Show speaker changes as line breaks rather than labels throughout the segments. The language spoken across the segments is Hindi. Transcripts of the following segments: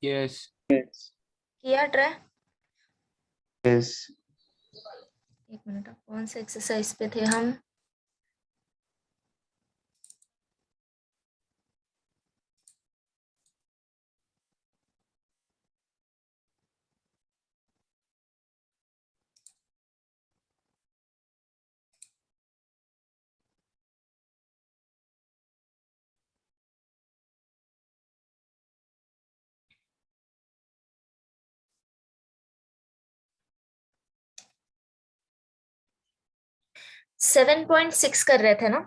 यस
किया ट्राई?
यस।
एक मिनट, कौन से एक्सरसाइज पे थे हम? सेवन पॉइंट सिक्स कर रहे थे ना?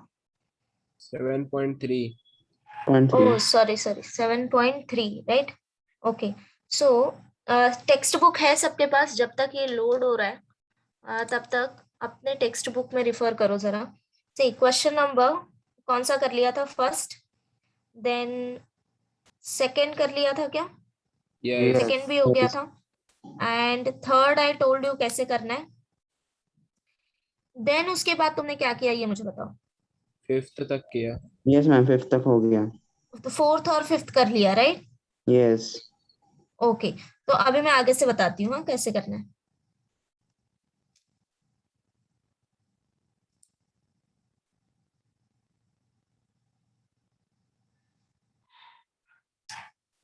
7.3
oh sorry sorry, 7.3 right. Okay, सो टेक्स्ट बुक है सबके पास? जब तक ये लोड हो रहा है तब तक अपने टेक्स्ट बुक में रिफर करो जरा। सी क्वेश्चन नंबर कौन सा कर लिया था? फर्स्ट, देन सेकंड कर लिया था क्या?
यस
सेकंड भी हो गया था, and third I told you कैसे करना है। देन उसके बाद तुमने क्या किया ये मुझे बताओ।
5th तक किया।
यस मैम, 5th तक हो गया।
तो फोर्थ और फिफ्थ कर लिया, राइट?
यस।
ओके, तो अभी मैं आगे से बताती हूँ कैसे करना है।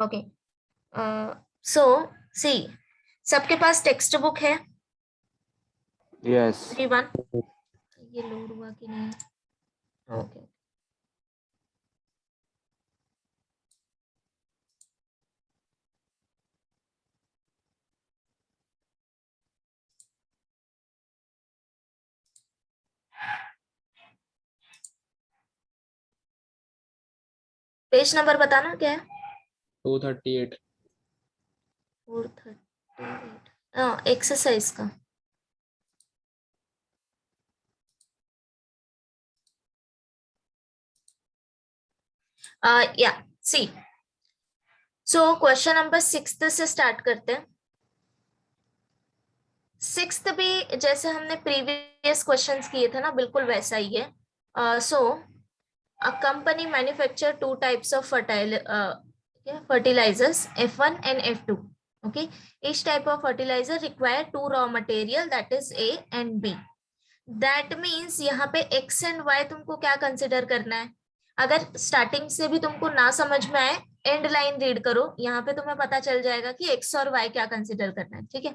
ओके, सो सी, सबके पास टेक्स्ट बुक है?
यस
एवरीवन, ये लोड हुआ कि नहीं? ओके, पेज नंबर बताना क्या है?
238
438 एक्सरसाइज का। या सी, सो क्वेश्चन नंबर सिक्स्थ से स्टार्ट करते हैं। सिक्स्थ भी जैसे हमने प्रीवियस क्वेश्चंस किए थे ना, बिल्कुल वैसा ही है। सो a company manufacture two types of fertilizers, F1 and F2. Okay, each type of fertilizer require two raw material, that is A and B. That means यहाँ पे X and Y तुमको क्या कंसिडर करना है? अगर स्टार्टिंग से भी तुमको ना समझ में आए, एंड लाइन रीड करो, यहाँ पे तुम्हें पता चल जाएगा कि X और Y क्या कंसिडर करना है। ठीक है,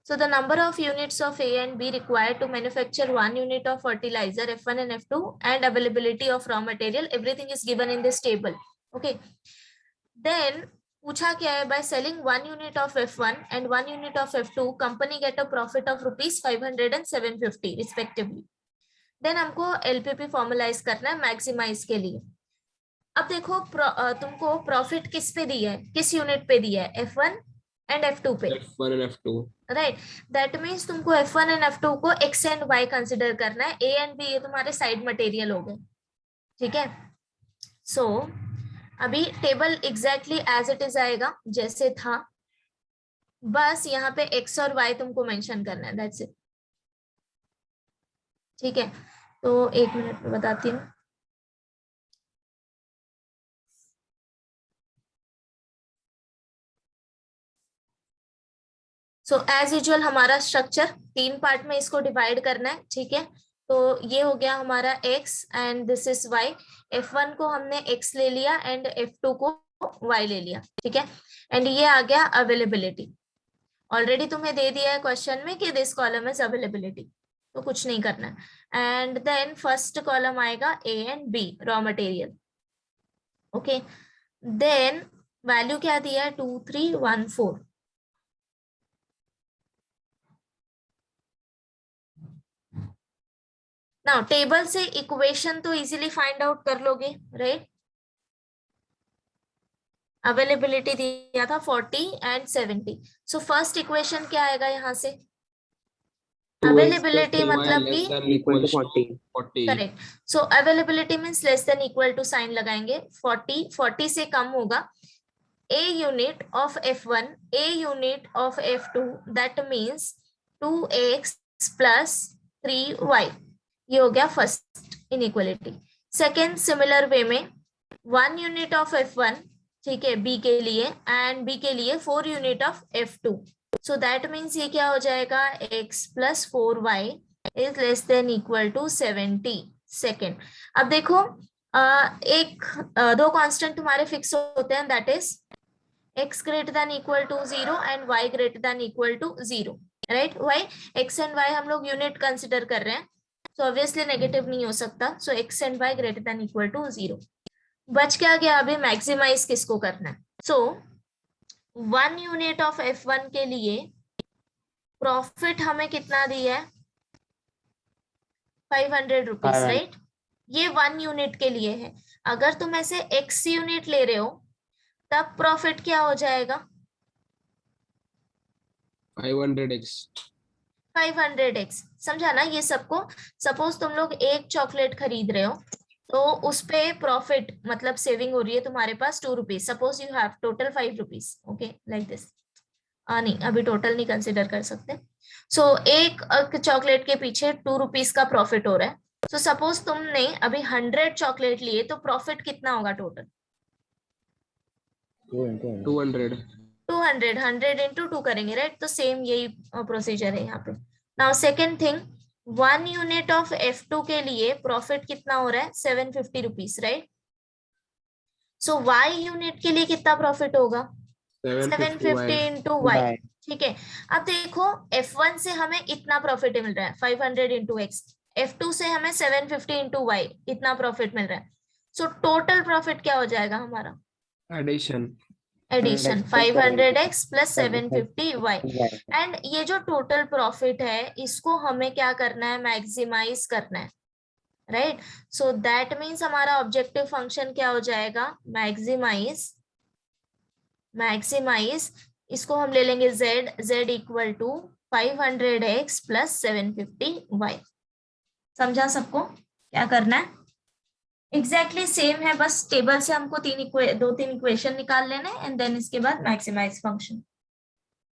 so the number of units of A and B required to manufacture one unit of fertilizer F1 and F2 and availability of raw material, everything is given in this table. Okay. Then पूछा क्या है? By selling 1 unit of F1 and 1 unit of F2, company get a profit of rupees 500 and 750 respectively. Then हमको LPP formalize करना है मैक्सिमाइज के लिए। अब देखो तुमको प्रॉफिट किस पे दिया है, किस यूनिट पे दिया है? F1 एंड F2 पे,
F1 and F2
right. That means तुमको F1 एंड F2 को X एंड Y कंसिडर करना है, A एंड B ये तुम्हारे साइड मटेरियल हो गए। ठीक है, सो अभी table exactly as it is आएगा जैसे था, बस यहाँ पे X और Y तुमको मेंशन करना है, दैट्स इट। ठीक है, तो एक मिनट में बताती हूँ। सो एज यूजुअल हमारा स्ट्रक्चर 3 पार्ट में इसको डिवाइड करना है। ठीक है, तो ये हो गया हमारा X and this is Y। F1 को हमने X ले लिया एंड F2 को Y ले लिया। ठीक है, एंड ये आ गया अवेलेबिलिटी। ऑलरेडी तुम्हें दे दिया है क्वेश्चन में कि दिस कॉलम इज अवेलेबिलिटी, तो कुछ नहीं करना है। एंड देन फर्स्ट कॉलम आएगा A and B raw material. Okay, then value क्या दिया है? 2314। नाउ टेबल से इक्वेशन तो इजीली फाइंड आउट कर लोगे, राइट? अवेलेबिलिटी दिया था 40 एंड 70। सो फर्स्ट इक्वेशन क्या आएगा यहाँ से? अवेलेबिलिटी मतलब कि
equal to 40।
Correct. So availability means less than equal to sign लगाएंगे। 40 से कम होगा। A unit of F1, A unit of F2, that means 2x plus 3y। ये हो गया first inequality. Second similar way में 1 यूनिट ऑफ F1 ठीक है, बी के लिए, एंड बी के लिए 4 unit of F2. So that means ये क्या हो जाएगा, x plus 4y is less than equal to 70 second. अब देखो दो कांस्टेंट तुम्हारे फिक्स होते हैं, that is x greater than equal to 0 and y greater than equal to 0, right? Why? x and y हम लोग यूनिट कंसिडर कर रहे हैं, so obviously नेगेटिव नहीं हो सकता, so x and y greater than equal to 0. बच क्या गया, अभी मैक्सिमाइज किसको करना है. so 1 यूनिट ऑफ F1 के लिए प्रॉफिट हमें कितना दिया है, 500 रुपीज, राइट? ये 1 यूनिट के लिए है. अगर तुम ऐसे x यूनिट ले रहे हो तब प्रॉफिट क्या हो जाएगा,
500x.
500x. समझा ना ये सबको. सपोज तुम लोग एक चॉकलेट खरीद रहे हो तो उस पे प्रॉफिट मतलब सेविंग हो रही है तुम्हारे पास 2 rupees. Suppose you have total 5 rupees, okay, like this. नहीं, अभी टोटल नहीं कंसिडर कर सकते. सो एक चॉकलेट के पीछे 2 रुपीज का प्रॉफिट हो रहा है. सो सपोज तुमने अभी 100 चॉकलेट लिए तो प्रॉफिट कितना होगा टोटल,
200.
200. 100 इंटू 2 करेंगे, राइट? तो सेम यही प्रोसीजर है यहाँ पे. Now second thing, 1 unit of F2 के लिए प्रॉफिट कितना हो रहा है, 750 रुपीज, राइट? सो y यूनिट के लिए कितना प्रॉफिट होगा, 750 इंटू y. ठीक है. अब देखो F1 से हमें इतना प्रॉफिट मिल रहा है 500 इंटू x, F2 से हमें 750 इंटू y इतना प्रॉफिट मिल रहा है. सो टोटल प्रॉफिट क्या हो जाएगा हमारा,
addition
500x plus 750y. And ये जो टोटल प्रॉफिट है इसको हमें क्या करना है, मैक्सिमाइज करना है, राइट? सो दैट मीन्स हमारा ऑब्जेक्टिव फंक्शन क्या हो जाएगा, मैक्सिमाइज. इसको हम ले लेंगे z equal to 500x plus 750y. समझा सबको क्या करना है? एग्जैक्टली सेम है, बस टेबल से हमको 2-3 इक्वेशन निकाल लेने एंड देन इसके बाद मैक्सिमाइज फंक्शन,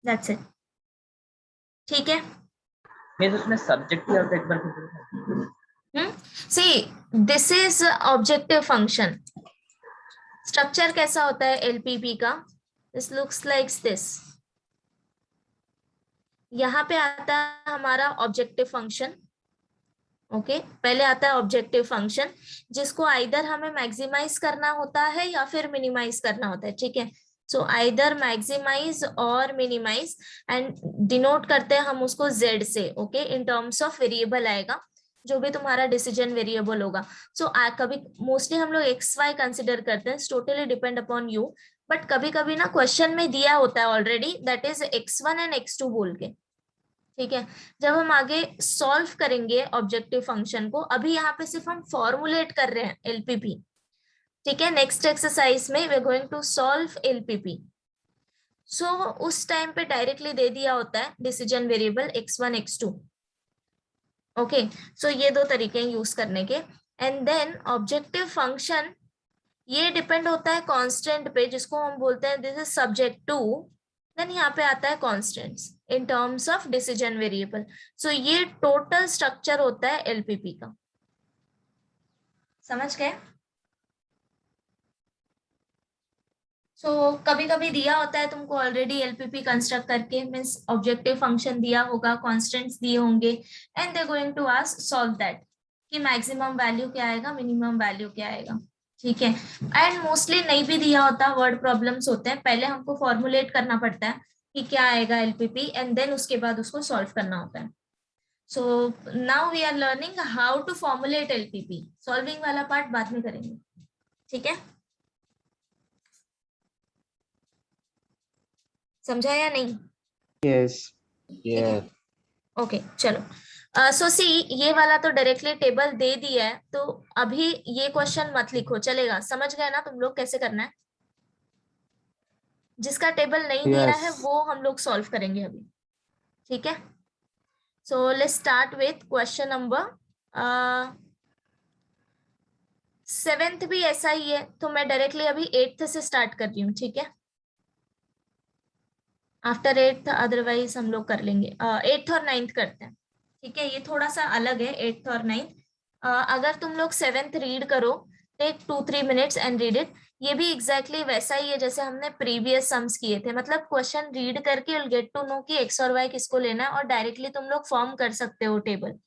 दैट्स इट. ठीक है.
इसमें सब्जेक्ट क्या होता है एक बार
see this is objective function. Structure कैसा होता है एलपीपी का, दिस लुक्स लाइक दिस. यहाँ पे आता है हमारा ऑब्जेक्टिव फंक्शन, ओके. पहले आता है ऑब्जेक्टिव फंक्शन जिसको आइदर हमें मैक्सिमाइज करना होता है या फिर मिनिमाइज करना होता है, ठीक है. सो आइदर मैक्सिमाइज और मिनिमाइज, एंड डिनोट करते हैं हम उसको z से, okay. In terms of variable आएगा, जो भी तुम्हारा डिसीजन वेरिएबल होगा. सो कभी मोस्टली हम लोग xy कंसिडर करते हैं, totally depend upon you. But कभी कभी ना क्वेश्चन में दिया होता है already, that is x1 and x2 बोल के, ठीक है. जब हम आगे सॉल्व करेंगे ऑब्जेक्टिव फंक्शन को, अभी यहाँ पे सिर्फ हम फॉर्मुलेट कर रहे हैं एलपीपी, ठीक है. नेक्स्ट एक्सरसाइज में we are going to solve LPP. So उस टाइम पे डायरेक्टली दे दिया होता है decision variable x1 x2, okay. सो ये दो तरीके हैं यूज करने के. एंड देन ऑब्जेक्टिव फंक्शन ये डिपेंड होता है कांस्टेंट पे, जिसको हम बोलते हैं this is subject to. Then यहाँ पे आता है constants in terms of decision variable. So ये टोटल स्ट्रक्चर होता है एलपीपी का. समझ गए? सो कभी कभी दिया होता है तुमको ऑलरेडी एलपीपी कंस्ट्रक्ट करके, मींस ऑब्जेक्टिव फंक्शन दिया होगा, कांस्टेंट्स दिए होंगे, and they going to ask solve that कि मैक्सिमम वैल्यू क्या आएगा, मिनिमम वैल्यू क्या आएगा, ठीक है. एंड मोस्टली नहीं भी दिया होता, वर्ड प्रॉब्लम्स होते हैं, पहले हमको फॉर्मुलेट करना पड़ता है कि क्या आएगा एलपीपी, एंड देन उसके बाद उसको सॉल्व करना होता है. So now we are learning how to formulate LPP. Solving वाला पार्ट बाद में करेंगे, ठीक है. समझा या नहीं?
Yes.
Yes.
ओके, चलो. सो सी ये वाला तो डायरेक्टली टेबल दे दिया है, तो अभी ये क्वेश्चन मत लिखो, चलेगा? समझ गए ना तुम लोग कैसे करना है? जिसका टेबल नहीं दिया है
Yes.
वो हम लोग सॉल्व करेंगे अभी, ठीक है. So let's start with question number 7th भी ऐसा ही है, तो मैं डायरेक्टली अभी 8th से स्टार्ट कर रही हूँ, ठीक है. आफ्टर 8th अदरवाइज हम लोग कर लेंगे 8th और 9th करते हैं, ठीक है. ये थोड़ा सा अलग है 8th और 9th. अगर तुम लोग 7th रीड करो, take 2-3 minutes and read it. ये भी एग्जैक्टली वैसा ही है जैसे हमने प्रीवियस सम्स किए थे, मतलब क्वेश्चन रीड करके you'll get to know कि x और y किसको लेना है, और डायरेक्टली तुम लोग फॉर्म कर सकते हो टेबल।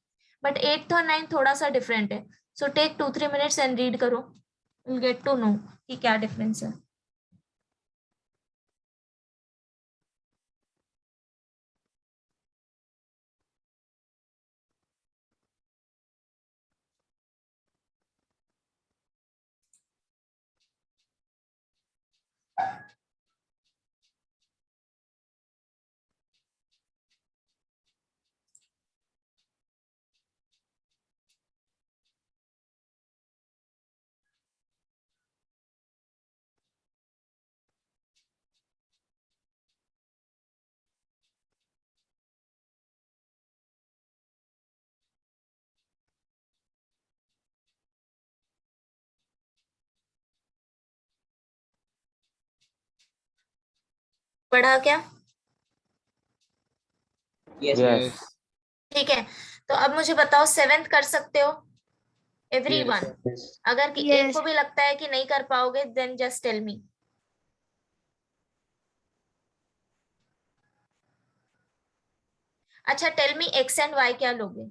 बट 8th और 9th थोड़ा सा डिफरेंट है, so take 2-3 minutes and read करो, you'll get to know कि क्या डिफरेंस है। पढ़ा क्या?
Yes.
Yes.
ठीक है, तो अब मुझे बताओ 7th कर सकते हो एवरीवन?
Yes.
अगर कि एक को भी लगता है कि नहीं कर पाओगे देन जस्ट टेल मी। अच्छा tell me x and y क्या लोगे?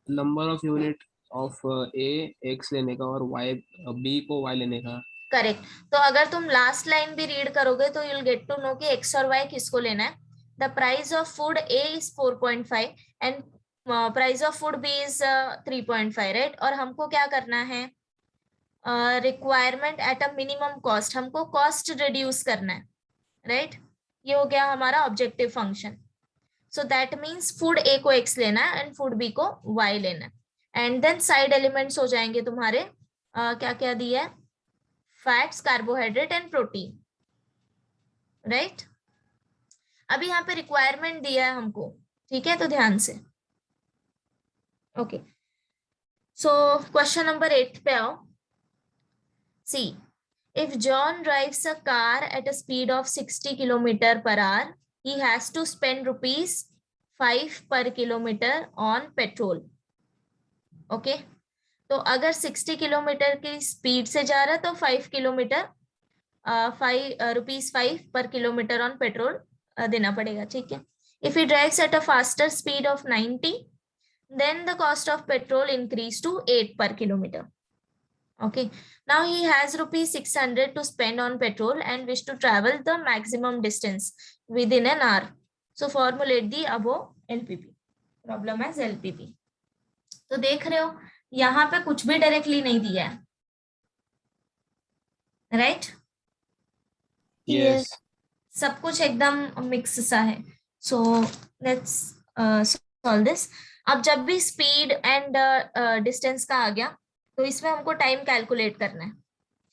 Number of unit of a x लेने का और वाई बी को वाई लेने का।
करेक्ट। तो अगर तुम लास्ट लाइन भी रीड करोगे तो you'll get to know कि x और y किसको लेना है। The price of food A is 4.5 and price of food B is 3.5, right. और हमको क्या करना है, requirement at a minimum cost, हमको कॉस्ट रिड्यूस करना है, राइट। ये हो गया हमारा objective function. So that means food A को x लेना है एंड फूड B को y लेना है। एंड देन साइड एलिमेंट्स हो जाएंगे तुम्हारे क्या क्या दिया है, fats, carbohydrate and protein, right. अभी यहाँ पे रिक्वायरमेंट दिया है हमको, ठीक है, तो ध्यान से। ओके, सो क्वेश्चन नंबर 8 पे आओ। सी, if John drives a car at a speed of 60 kilometer per hour, he has to spend rupees 5 per kilometer on petrol. Okay, तो अगर 60 किलोमीटर की स्पीड से जा रहा है तो 5 किलोमीटर ₹5 पर किलोमीटर ऑन पेट्रोल देना पड़ेगा, ठीक है। If he drives at a faster speed of 90, then the cost of petrol increase to 8 per kilometer. Okay, now he has ₹600 to spend on petrol and wish to travel the maximum distance within an hour. So formulate the above LPP. Problem as LPP. तो देख रहे हो यहाँ पे कुछ भी डायरेक्टली नहीं दिया है, राइट।
यस,
सब कुछ एकदम मिक्स सा है। So let's solve this. अब जब भी स्पीड एंड डिस्टेंस का आ गया तो इसमें हमको टाइम कैलकुलेट करना है,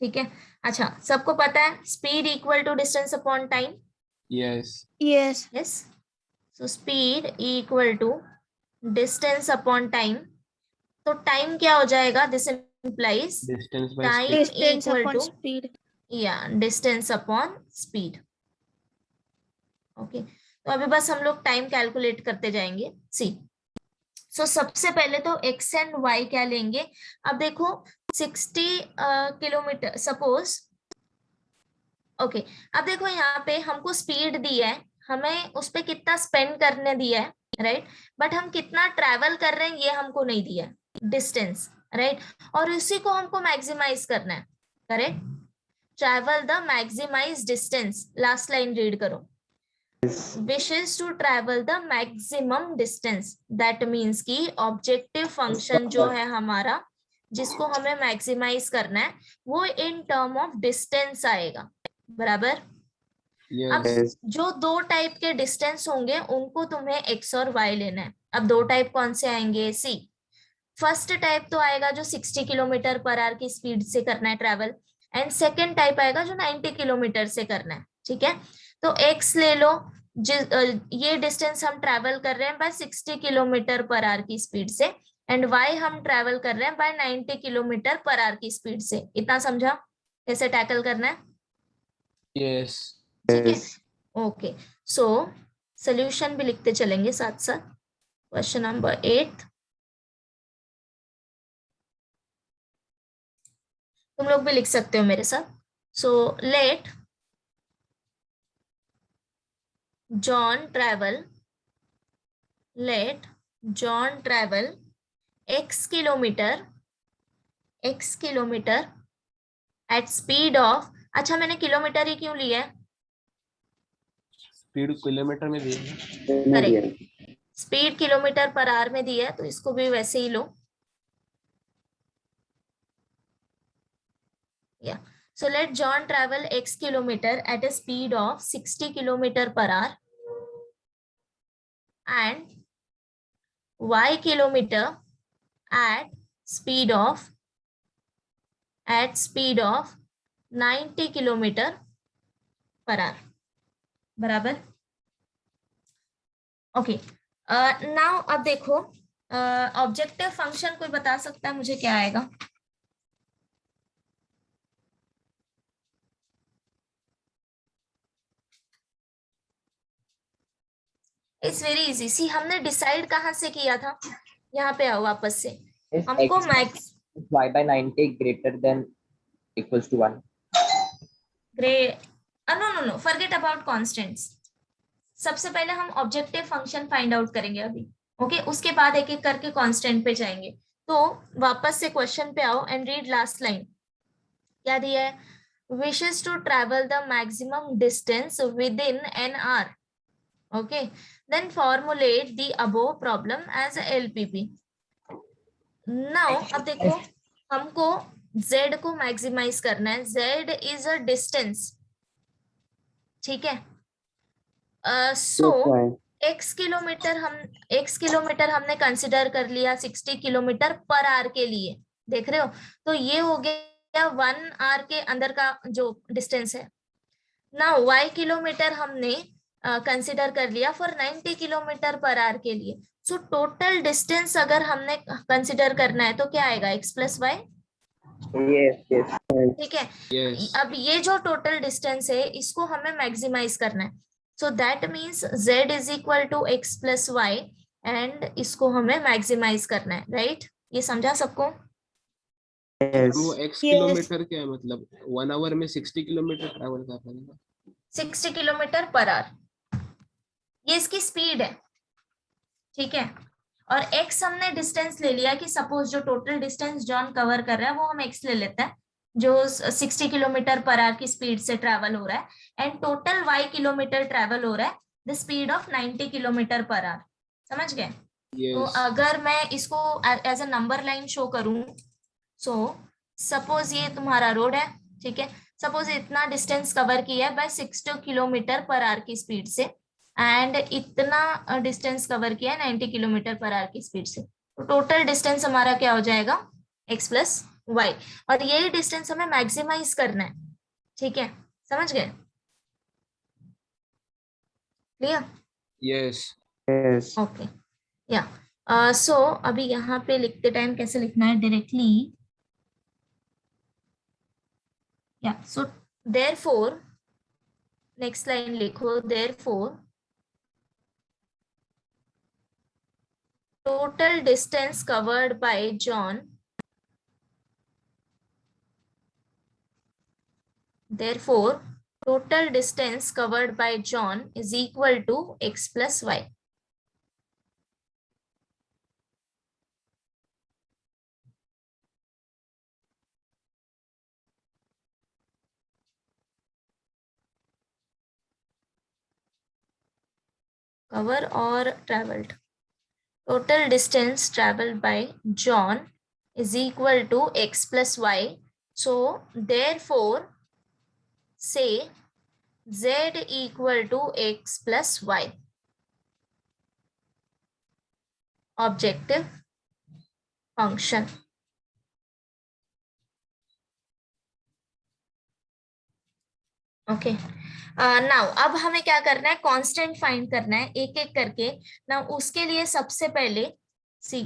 ठीक है। अच्छा, सबको पता है speed equal to distance upon time?
Yes,
yes. So speed equal to distance upon time. तो टाइम क्या हो जाएगा, this implies
distance by
time
speed.
Equal to या डिस्टेंस अपॉन स्पीड। ओके, तो अभी बस हम लोग टाइम कैलकुलेट करते जाएंगे। सी, सो सबसे पहले तो x एंड y क्या लेंगे। अब देखो 60 किलोमीटर सपोज, ओके। अब देखो यहाँ पे हमको स्पीड दिया है, हमें उस पर कितना स्पेंड करने दिया है, राइट। बट हम कितना ट्रैवल कर रहे हैं ये हमको नहीं दिया है, डिस्टेंस, राइट। और इसी को हमको मैक्सिमाइज करना है, correct. Travel the maximise distance, last line read करो। wishes to travel the maximum distance, that means कि ऑब्जेक्टिव फंक्शन जो है हमारा जिसको हमें मैक्सिमाइज करना है वो इन टर्म ऑफ डिस्टेंस आएगा, बराबर। अब
यस,
जो दो टाइप के डिस्टेंस होंगे उनको तुम्हें x और y लेना है। अब दो टाइप कौन से आएंगे, सी, फर्स्ट टाइप तो आएगा जो 60 किलोमीटर पर आवर की स्पीड से करना है ट्रैवल, एंड सेकेंड टाइप आएगा जो 90 किलोमीटर से करना है, ठीक है। तो x ले लो, ये डिस्टेंस हम ट्रैवल कर रहे हैं बाय 60 किलोमीटर पर आवर की स्पीड से, एंड y हम ट्रैवल कर रहे हैं बाय 90 किलोमीटर पर आवर की स्पीड से। इतना समझा कैसे टैकल करना है?
यस,
ठीक है, ओके। सो सोल्यूशन भी लिखते चलेंगे साथ साथ। क्वेश्चन नंबर 8, तुम लोग भी लिख सकते हो मेरे साथ. So let John travel x kilometre at speed of. अच्छा, मैंने किलोमीटर ही क्यों लिया है?
स्पीड किलोमीटर में दिए हैं.
Correct, speed kilometre per our में दिया है, तो इसको भी वैसे ही लो. या so let John travel x kilometer at a speed of 60 kilometer per hour and y kilometer at speed of 90 kilometer per hour. बराबर. ओके, नाउ अब देखो, ऑब्जेक्टिव फंक्शन कोई बता सकता है मुझे क्या आएगा? It's very easy. सी, हमने डिसाइड कहाँ से किया था? यहाँ पे आओ वापस से.
Is
हमको
x
मैक्स
y by 90 greater than equals to 1?
ग्रे नो, फॉरगेट अबाउट कांस्टेंट्स. सबसे पहले हम ऑब्जेक्टिव फंक्शन फाइंड आउट करेंगे अभी. ओके, उसके बाद एक एक करके कांस्टेंट पे जाएंगे. तो वापस से क्वेश्चन पे आओ एंड रीड लास्ट लाइन. क्या दिया है? Wishes to travel the maximum distance within an hour. Okay, then formulate the above problem as LPP. Now अब देखो, हमको z को मैक्सिमाइज करना है. z इज अ डिस्टेंस, ठीक है. सो x किलोमीटर हमने कंसिडर कर लिया 60 किलोमीटर पर आवर के लिए. देख रहे हो? तो ये हो गया 1 आवर के अंदर का जो डिस्टेंस है. नाउ y किलोमीटर हमने कंसिडर कर लिया फॉर 90 किलोमीटर पर आवर के लिए. सो टोटल डिस्टेंस अगर हमने कंसिडर करना है तो क्या आएगा? x plus y.
yes.
ठीक है.
Yes.
अब ये जो टोटल डिस्टेंस है इसको हमें मैक्सिमाइज करना है. So that means z is equal to x plus y and इसको हमें मैक्सिमाइज करना है. राइट? ये समझा सबको?
Yes.
वो x किलोमीटर क्या है? मतलब 1 आवर में 60 किलोमीटर ट्रैवल कर पाएगा.
60 किलोमीटर पर आवर ये इसकी स्पीड है, ठीक है. और x हमने डिस्टेंस ले लिया कि सपोज जो टोटल डिस्टेंस जॉन कवर कर रहा है वो हम x ले लेते हैं, जो 60 किलोमीटर पर आवर की स्पीड से ट्रैवल हो रहा है. And total y kilometre travel हो रहा है the speed of 90 kilometre per hour. समझ गए?
Yes.
तो अगर मैं इसको as a number line show करूं, सो सपोज ये तुम्हारा रोड है, ठीक है. सपोज इतना डिस्टेंस कवर किया है बाय 60 किलोमीटर पर आवर की स्पीड से एंड इतना डिस्टेंस कवर किया है 90 किलोमीटर पर आवर की स्पीड से. तो टोटल डिस्टेंस हमारा क्या हो जाएगा? x plus y. और यही डिस्टेंस हमें मैक्सिमाइज करना है, ठीक है. समझ गए? क्लियर?
Yes.
Yes.
ओके. या सो अभी यहाँ पे लिखते टाइम कैसे लिखना है? डायरेक्टली. या सो देयरफॉर नेक्स्ट लाइन लिखो. Therefore total distance covered by John, therefore total distance covered by John is equal to x plus y. Cover or traveled. Total distance traveled by John is equal to x plus y. So therefore say z equal to x plus y. Objective function. Okay. Now अब हमें क्या करना है? कांस्टेंट फाइंड करना है एक एक करके. नाउ उसके लिए सबसे पहले सी,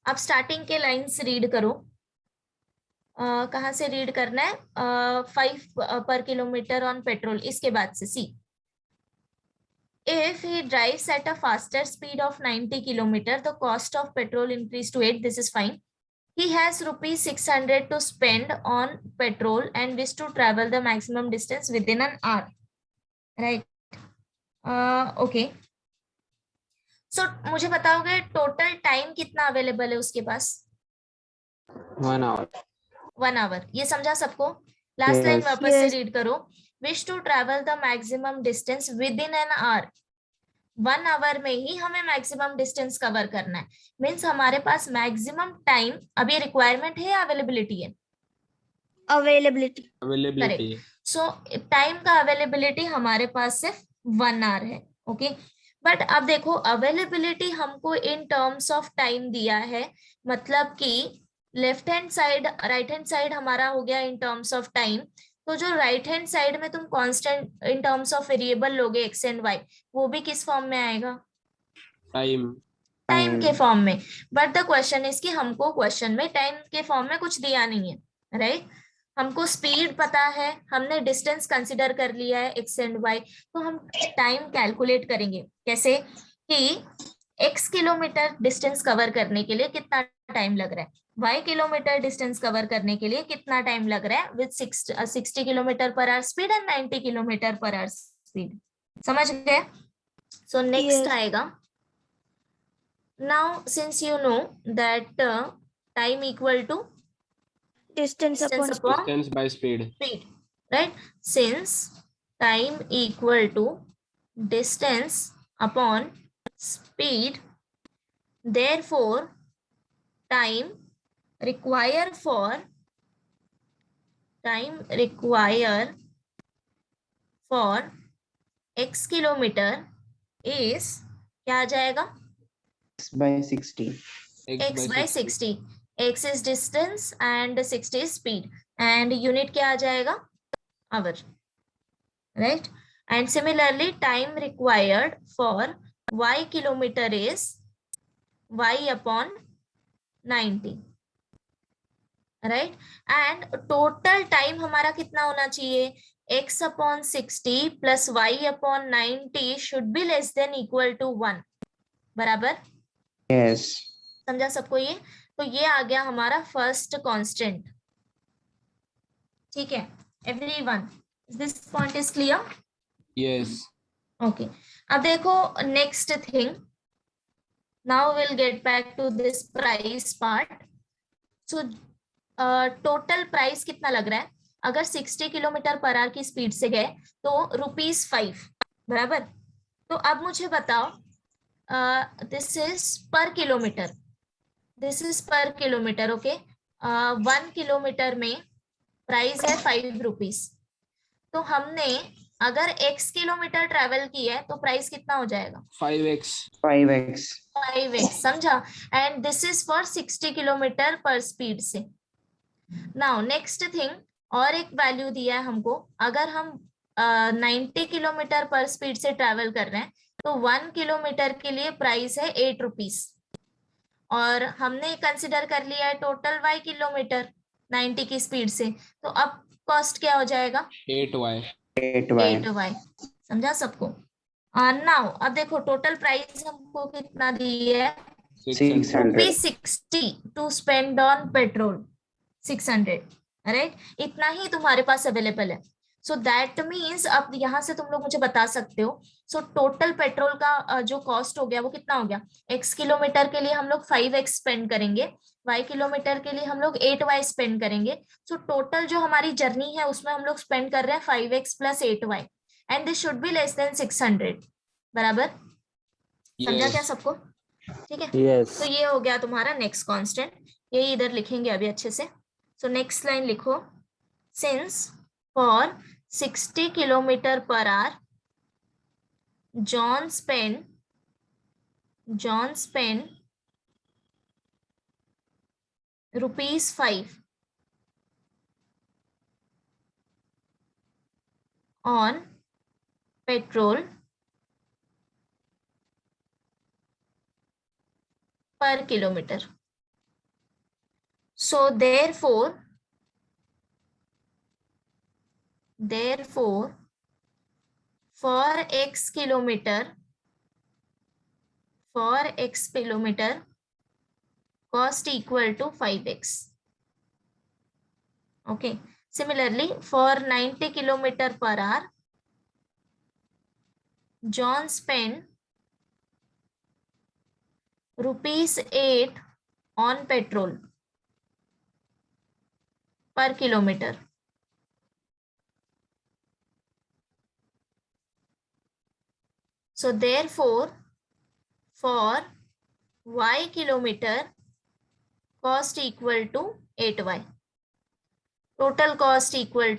अब स्टार्टिंग के लाइंस रीड करो. कहाँ से रीड करना है? 5 पर किलोमीटर ऑन पेट्रोल. इसके बाद से सी, if he drives at a faster speed of 90 kilometer the cost of petrol increase to 8. this is fine. He has rupees 600 to spend on petrol and wish to travel the maximum distance within an hour. Right? Okay. So मुझे बताओगे टोटल टाइम कितना अवेलेबल है उसके पास?
1 hour.
1 hour. ये समझा सबको? Last line
Yes.
वापस से रीड करो. Wish to travel the maximum distance within an hour. 1 hour में ही हमें मैक्सिमम डिस्टेंस कवर करना है. मीन्स हमारे पास मैक्सिमम टाइम अभी रिक्वायरमेंट है या अवेलेबिलिटी है?
अवेलेबिलिटी है.
सो टाइम का अवेलेबिलिटी हमारे पास सिर्फ 1 आवर है. ओके. बट अब देखो अवेलेबिलिटी हमको इन टर्म्स ऑफ टाइम दिया है, मतलब कि left hand side right hand side हमारा हो गया इन टर्म्स ऑफ टाइम. तो जो राइट हैंड साइड में तुम constant in terms of variable लोगे एक्स एंड वाई, वो भी किस फॉर्म में आएगा? टाइम के फॉर्म में. बट द क्वेश्चन इज कि हमको क्वेश्चन में टाइम के फॉर्म में कुछ दिया नहीं है. राइट? हमको स्पीड पता है, हमने डिस्टेंस कंसिडर कर लिया है एक्स एंड वाई. तो हम टाइम कैलकुलेट करेंगे कैसे कि x किलोमीटर डिस्टेंस कवर करने के लिए कितना टाइम लग रहा है, y किलोमीटर डिस्टेंस कवर करने के लिए कितना टाइम लग रहा है with 60 kilometre per hour speed and 90 kilometre per hour speed. समझ गए? सो नेक्स्ट आएगा. Now since you know that time equal to
distance upon
Distance by speed.
speed, right? Since time equal to distance upon speed, therefore time require for x kilometre is क्या आ जाएगा?
X by 60.
x by 60. x is distance and 60 is speed and unit क्या आ जाएगा? Hour. Right? And similarly time required for y kilometer is y upon 90. Right? And total time हमारा कितना होना चाहिए? x upon 60 plus y upon 90 should be less than equal to 1. बराबर?
Yes.
समझा सबको ये? तो ये आ गया हमारा फर्स्ट कांस्टेंट. ठीक है everyone, this point is clear?
Yes.
Okay. अब देखो next thing. Now will get back to this price part. So total price कितना लग रहा है? अगर 60 किलोमीटर पर आवर की स्पीड से गए तो ₹5. बराबर? तो अब मुझे बताओ दिस इज पर किलोमीटर. दिस इज पर किलोमीटर. ओके. 1 किलोमीटर में प्राइस है ₹5. तो हमने अगर x किलोमीटर ट्रेवल किया है तो प्राइस कितना हो जाएगा?
5x.
5x. समझा? And this is for 60 kilometre पर स्पीड से. नाउ नेक्स्ट थिंग, और एक वैल्यू दिया है हमको. अगर हम 90 किलोमीटर पर स्पीड से ट्रेवल कर रहे हैं तो 1 किलोमीटर के लिए प्राइस है ₹8. और हमने कंसिडर कर लिया है टोटल y किलोमीटर 90 की स्पीड से. तो अब कॉस्ट क्या हो जाएगा?
8y.
8y. समझा सबको? नाउ अब देखो टोटल प्राइस हमको कितना दी है?
600.
60 to spend on petrol. 600. Right? इतना ही तुम्हारे पास अवेलेबल है. सो दैट मीन्स अब यहाँ से तुम लोग मुझे बता सकते हो. सो टोटल पेट्रोल का जो कॉस्ट हो गया वो कितना हो गया? x किलोमीटर के लिए हम लोग 5x स्पेंड करेंगे, y किलोमीटर के लिए हम लोग 8y स्पेंड करेंगे. सो टोटल जो हमारी जर्नी है उसमें हम लोग स्पेंड कर रहे हैं 5x plus 8y and this should be less than 600. बराबर? समझा क्या सबको? ठीक है.
Yes.
तो ये हो गया तुम्हारा नेक्स्ट कांस्टेंट. ये इधर लिखेंगे अभी अच्छे से. सो नेक्स्ट लाइन लिखो. Since for 60 kilometre per our John spent ₹5 on petrol per kilometer. So therefore for x kilometer cost equal to 5x. Okay. Similarly, for 90 km per hour, John spent ₹8 on petrol per kilometer. So therefore, for y kilometer, cost equal to 8y. Total cost equal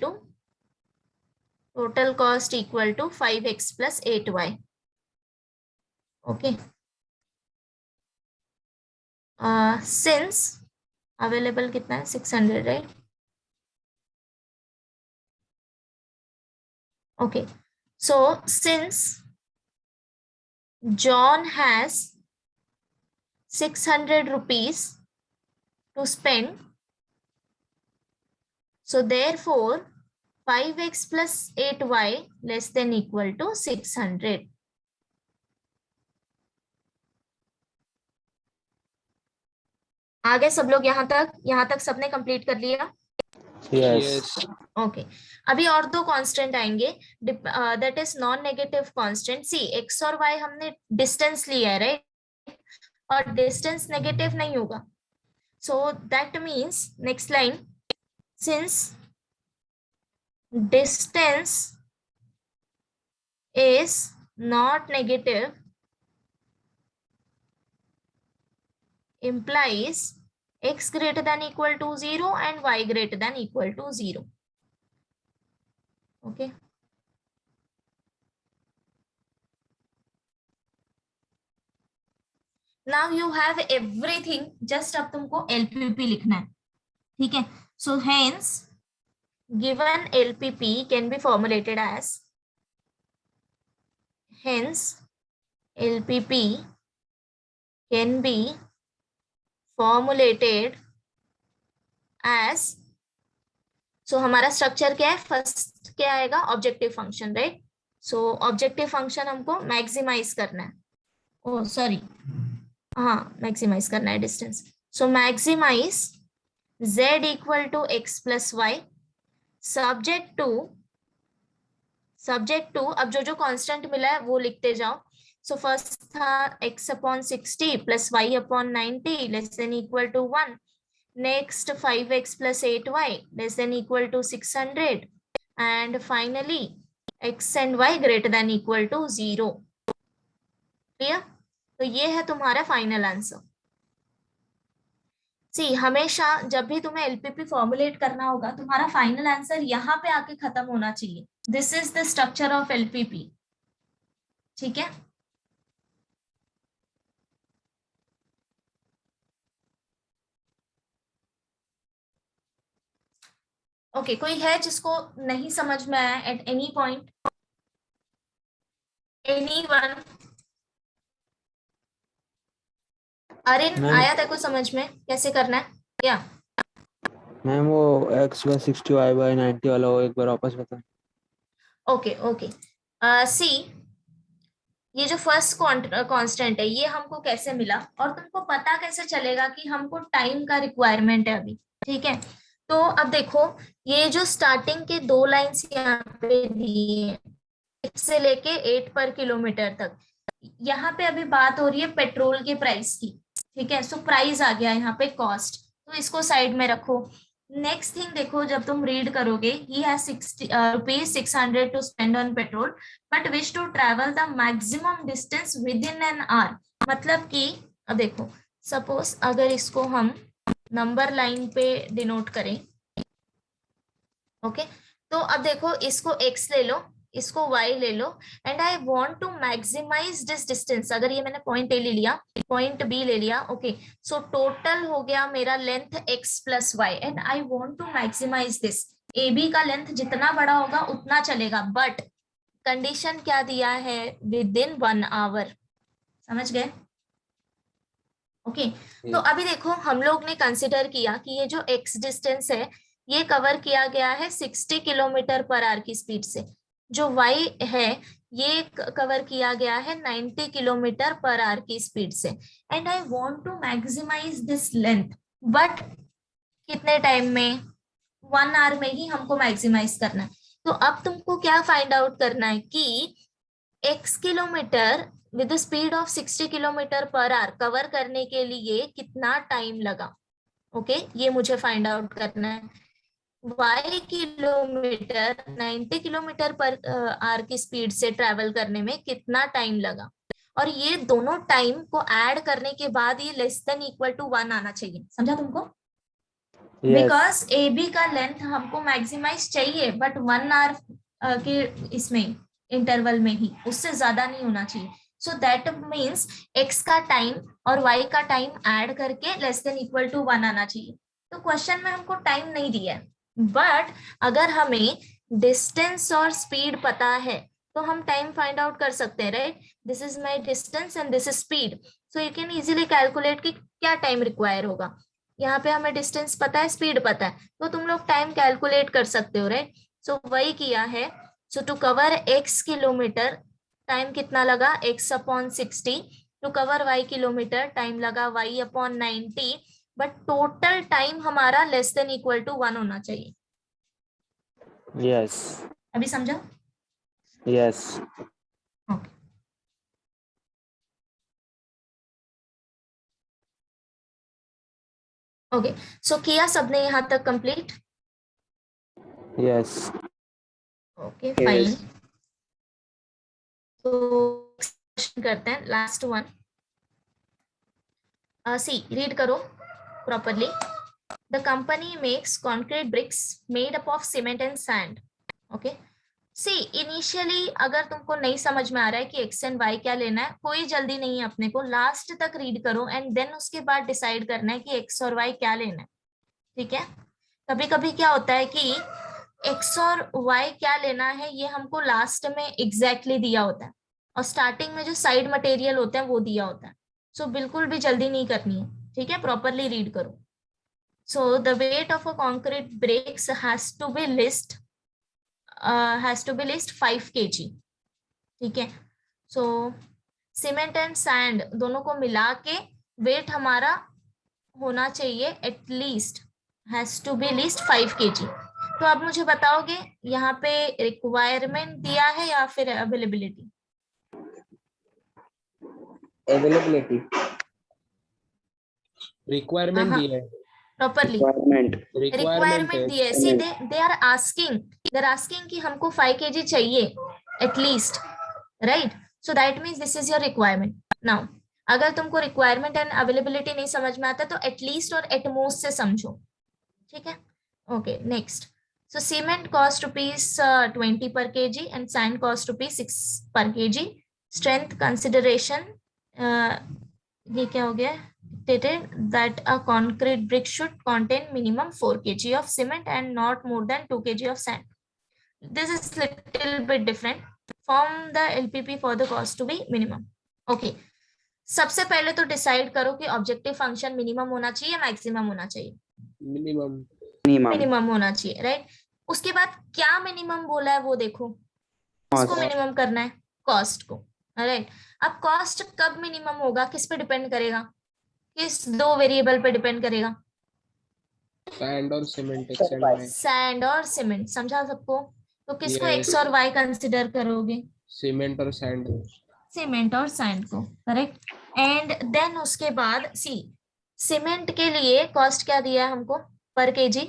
to 5x plus 8y. Okay. Since available कितना है 600, right? Okay. So since John has 600 rupees to spend, so therefore 5x plus 8y less than equal to 600. आगे सब लोग यहाँ तक सबने कंप्लीट कर लिया?
Yes.
ओके अभी और दो कांस्टेंट आएंगे, that is non negative constant. See x और वाई हमने डिस्टेंस लिया है, राइट? और डिस्टेंस नेगेटिव नहीं होगा. So that means next line, since distance is not negative implies x greater than equal to 0 and y greater than equal to 0. Okay. Now you have everything, just अब तुमको LPP लिखना है, ठीक है? So hence given LPP can be formulated as, hence LPP can be formulated as, so हमारा स्ट्रक्चर क्या है? फर्स्ट क्या आएगा? Objective function, right? So objective function हमको मैक्सिमाइज करना है, ओ सॉरी हाँ मैक्सिमाइज करना है distance. So maximise z equal to x plus y subject to अब जो कांस्टेंट मिला है वो लिखते जाओ. सो फर्स्ट था x upon 60 plus y upon 90 less than equal to 1. Next 5x plus 8y less than equal to 600 and finally x and y greater than equal to 0. Clear? तो ये है तुम्हारा फाइनल आंसर. सी हमेशा जब भी तुम्हें एलपीपी फॉर्मुलेट करना होगा, तुम्हारा फाइनल आंसर यहाँ पे आके खत्म होना चाहिए. This is the structure of LPP. ठीक है? ओके कोई है जिसको नहीं समझ में आया एट एनी पॉइंट? एनीवन? अरिन आया तेरे को समझ में कैसे करना है क्या?
मैम वो x by 60 y by 90 वाला वो एक बार वापस बता.
ओके सी ये जो फर्स्ट कांस्टेंट है ये हमको कैसे मिला और तुमको पता कैसे चलेगा कि हमको टाइम का रिक्वायरमेंट है अभी? ठीक है, तो अब देखो ये जो स्टार्टिंग के दो लाइंस यहाँ पे दिए हैं 6 से लेके 8 पर किलोमीटर तक, यहाँ पे अभी बात हो रही है पेट्रोल के प्राइस की. ठीक है, सो प्राइस आ गया यहाँ पे कॉस्ट, तो इसको साइड में रखो. नेक्स्ट थिंग देखो, जब तुम रीड करोगे ही has ₹600 to spend on petrol but wish to travel the maximum distance within an hour. मतलब कि अब देखो सपोज अगर इसको हम नंबर लाइन पे डिनोट करें, ओके तो अब देखो इसको x ले लो, इसको y ले लो and I want to maximise this distance. अगर ये मैंने पॉइंट A ले लिया, पॉइंट B ले लिया, ओके सो टोटल हो गया मेरा length x plus y and I want to maximise this. AB का लेंथ जितना बड़ा होगा उतना चलेगा, बट कंडीशन क्या दिया है? Within 1 hour. समझ गए? ओके तो अभी देखो हम लोग ने कंसिडर किया कि ये जो x डिस्टेंस है ये कवर किया गया है 60 किलोमीटर पर आवर की स्पीड से. जो y है ये कवर किया गया है 90 किलोमीटर पर आवर की स्पीड से, and I want to maximise this length, but कितने टाइम में? 1 आवर में ही हमको मैक्सिमाइज करना है। तो अब तुमको क्या फाइंड आउट करना है कि x kilometre with the speed of 60 kilometre per our cover करने के लिए कितना टाइम लगा। ओके, ये मुझे फाइंड आउट करना है। y kilometre 90 kilometre per our की स्पीड से ट्रेवल करने में कितना टाइम लगा, और ये दोनों टाइम को ऐड करने के बाद ये लेस देन इक्वल टू 1 आना चाहिए। समझा तुमको? बिकॉज ए बी का लेंथ हमको मैक्सिमाइज चाहिए, बट 1 आवर के इसमें इंटरवल में ही, उससे ज्यादा नहीं होना चाहिए। सो दैट मीन्स x का टाइम और y का टाइम ऐड करके लेस देन इक्वल टू 1 आना चाहिए। तो क्वेश्चन में हमको टाइम नहीं दिया है, बट अगर हमें डिस्टेंस और स्पीड पता है तो हम टाइम फाइंड आउट कर सकते हैं, right? This is my distance and this is speed, so you can easily calculate कि क्या टाइम रिक्वायर होगा। यहाँ पे हमें डिस्टेंस पता है, स्पीड पता है, तो तुम लोग टाइम कैलकुलेट कर सकते हो, राइट? सो वही किया है। So to cover x kilometre time कितना लगा? x upon 60। To cover y kilometre time लगा y upon 90, but total time हमारा लेस देन इक्वल टू 1 होना चाहिए।
यस
अभी समझा?
Yes
okay, okay. सो किया सबने यहाँ तक कंप्लीट?
Yes
okay, fine. तो क्वेश्चन करते हैं, लास्ट वन। सी, रीड करो properly. The company makes concrete bricks made up of cement and sand. Okay, see initially अगर तुमको नहीं समझ में आ रहा है कि एक्स एंड वाई क्या लेना है, कोई जल्दी नहीं है, अपने को लास्ट तक रीड करो एंड देन उसके बाद डिसाइड करना है कि एक्स और वाई क्या लेना है। ठीक है? कभी कभी क्या होता है कि एक्स और वाई क्या लेना है ये हमको लास्ट में एग्जैक्टली दिया होता है, और स्टार्टिंग में जो साइड मटेरियल होते हैं वो दिया होता है। सो बिल्कुल भी जल्दी नहीं करनी है, ठीक है? प्रॉपरली रीड करो। So the weight of a concrete bricks has to be least 5 kg। ठीक है? सो सीमेंट एंड सैंड दोनों को मिला के वेट हमारा होना चाहिए at least, has to be least 5 kg। तो अब मुझे बताओगे यहाँ पे रिक्वायरमेंट दिया है या फिर अवेलेबिलिटी?
अवेलेबिलिटी
रिक्वायरमेंट दी है,
प्रॉपरली
रिक्वायरमेंट है।
रिक्वायरमेंट दी है। सी दे आर आस्किंग कि हमको 5 kg चाहिए at least, right? So that means this is your requirement. Now अगर तुमको रिक्वायरमेंट एंड अवेलेबिलिटी नहीं समझ में आता तो एटलीस्ट और एटमोस्ट से समझो। ठीक है? Okay, next. So cement cost ₹20 per kg and sand cost ₹6 per kg। Strength consideration, ये क्या हो गया? Stated that a concrete brick should contain minimum 4 kg of cement and not more than 2 kg of sand. This is little bit different. Form the LPP for the cost to be minimum. Okay. सबसे पहले तो डिसाइड करो कि ऑब्जेक्टिव फंक्शन मिनिमम होना चाहिए या मैक्सिमम होना चाहिए? मिनिमम होना चाहिए, राइट? उसके बाद क्या मिनिमम बोला है वो देखो, किसको मिनिमम करना है? कॉस्ट को, राइट? अब कॉस्ट कब मिनिमम होगा, किस पे डिपेंड करेगा? किस दो वेरिएबल पे डिपेंड करेगा?
सैंड और cement, x and y.
Sand और सीमेंट, समझा सबको? तो किसको
Yes.
एक्स और वाई कंसिडर करोगे?
सीमेंट और सैंड।
सीमेंट और सैंड को, करेक्ट? एंड देन उसके बाद सी, सीमेंट के लिए कॉस्ट क्या दिया है हमको per kg?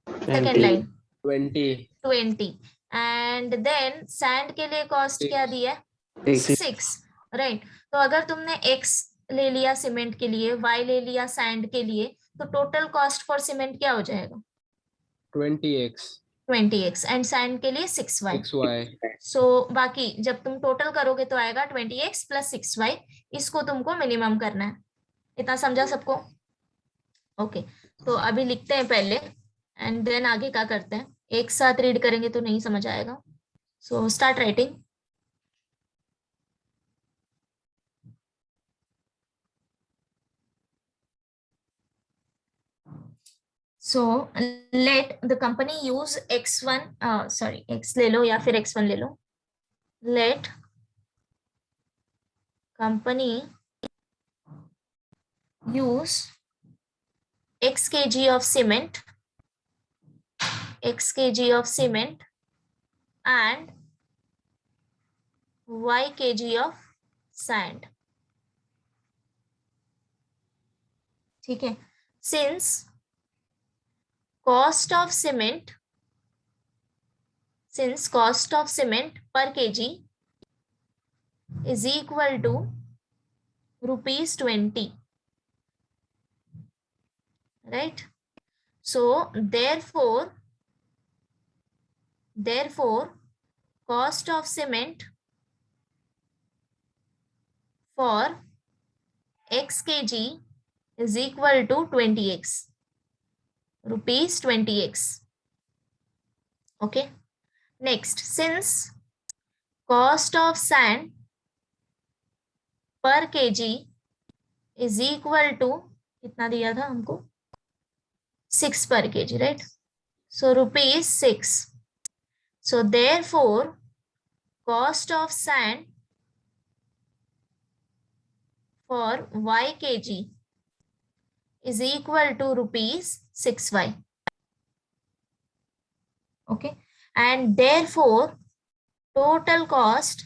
Second line 20। And then sand के लिए कॉस्ट क्या दिया है? 6, राइट? तो अगर तुमने x ले लिया सीमेंट के लिए, y ले लिया सैंड के लिए, तो टोटल कॉस्ट फॉर सीमेंट क्या हो जाएगा? 20x एंड सैंड के लिए 6y। सो बाकी जब तुम टोटल करोगे तो आएगा 20x + 6y। इसको तुमको मिनिमम करना है। इतना समझा सबको? ओके, तो अभी लिखते हैं पहले एंड देन आगे क्या करते हैं। एक साथ रीड करेंगे तो नहीं समझ आएगा। So start writing. So let the company use x1 sorry x ले लो या फिर x1 ले लो। let company use x kg of cement, x kg of cement and y kg of sand. ठीक है, since cost of cement per kg is equal to rupees 20, right? So therefore cost of cement for x kg is equal to 20x, rupees 20x. Okay, next, since cost of sand per kg is equal to, कितना दिया था हमको, 6 per kg, right? So rupees 6. So therefore cost of sand for y kg is equal to rupees 6y. Okay, and therefore total cost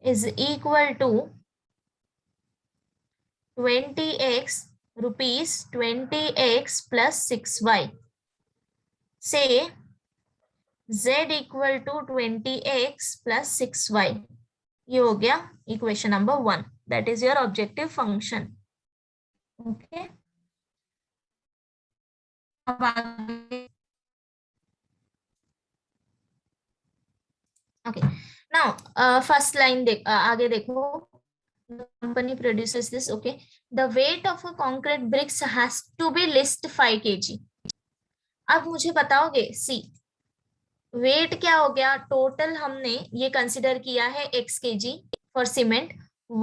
is equal to 20x, rupees 20x plus 6y. Say z equal to 20x plus 6y. ये हो गया equation number 1. That is your objective function. Okay. अब आगे. Okay. Now first line आगे देखो. The company produces this. Okay. The weight of a concrete bricks has to be least 5 kg. अब मुझे बताओगे, सी वेट क्या हो गया, टोटल हमने ये कंसिडर किया है x kg for cement,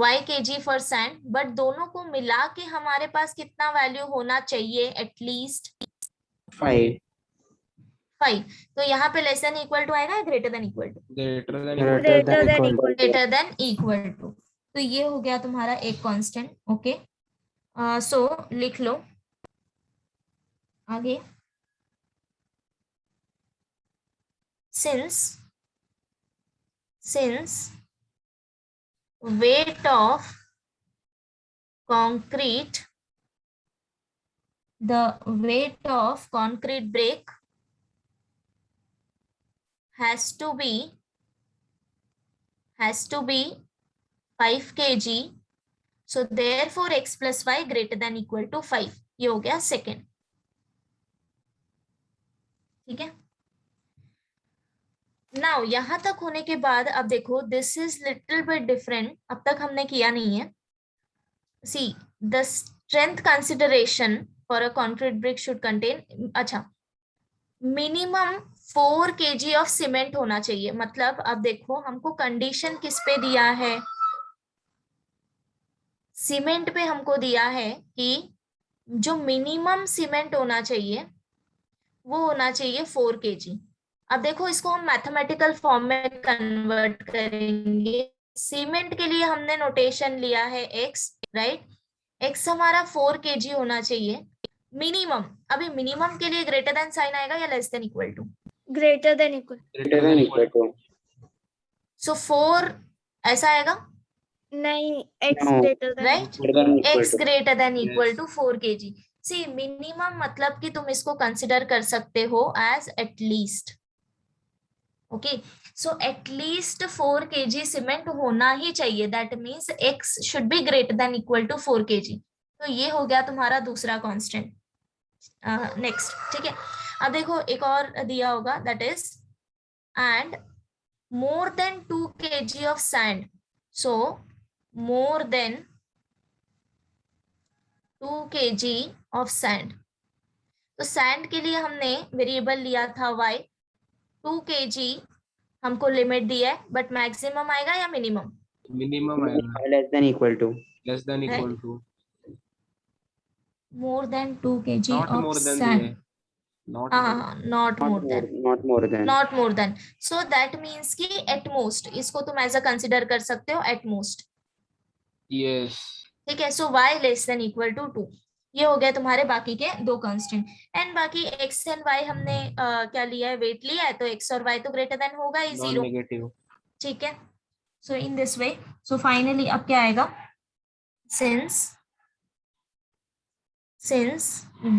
y kg for sand, but दोनों को मिला के हमारे पास कितना वैल्यू होना चाहिए, एटलीस्ट
5.
तो यहाँ पे लेस देन इक्वल टू आएगा, greater than equal to, greater than equal to. तो ये हो गया तुम्हारा एक कांस्टेंट. ओके, सो लिख लो आगे. since weight of concrete, the weight of concrete brick has to be 5 kg, so therefore x plus y greater than equal to 5. ये हो गया सेकेंड. ठीक है, नाउ यहां तक होने के बाद अब देखो, this is little bit different, अब तक हमने किया नहीं है. See the strength consideration for a concrete brick should contain, अच्छा, मिनिमम 4 kg ऑफ सीमेंट होना चाहिए. मतलब अब देखो हमको कंडीशन किस पे दिया है, सीमेंट पे हमको दिया है कि जो मिनिमम सीमेंट होना चाहिए वो होना चाहिए 4 kg. अब देखो इसको हम मैथमेटिकल फॉर्म में कन्वर्ट करेंगे. सीमेंट के लिए हमने नोटेशन लिया है x, राइट? x हमारा 4 kg होना चाहिए मिनिमम. अभी मिनिमम के लिए ग्रेटर देन साइन आएगा या less than equal to?
Greater than equal.
So 4 ऐसा आएगा,
नहीं, x
No.
Greater than,
right? x greater than equal to 4 kg. See minimum मतलब कि तुम इसको कंसिडर कर सकते हो as at least. Okay, so at least 4 kg cement होना ही चाहिए. That means x should be greater than equal to 4 kg. तो ये हो गया तुम्हारा दूसरा कांस्टेंट. नेक्स्ट, ठीक है. अब देखो एक और दिया होगा, that is and more than 2 kg of sand. So more than 2 kg of sand. तो सैंड के लिए हमने वेरिएबल लिया था y. 2 kg हमको लिमिट दिया है, बट मैक्सिमम आएगा या मिनिमम?
मिनिमम आएगा,
less than equal to
more than 2 kg
not
of
more than
sand.
दिए. Not
हाँ, not more than,
not more than.
Not more than. So that means कि एट मोस्ट, इसको तुम ऐसा कंसिडर कर सकते हो, एट मोस्ट.
yes.
ठीक है. So y less than equal to 2. ये हो गया तुम्हारे बाकी के दो कांस्टेंट. एंड बाकी x एंड y हमने क्या लिया है, वेट लिया है, तो x और y तो ग्रेटर देन होगा ही,
Non
0.
negative.
ठीक है. सो in this way, so finally अब क्या आएगा, since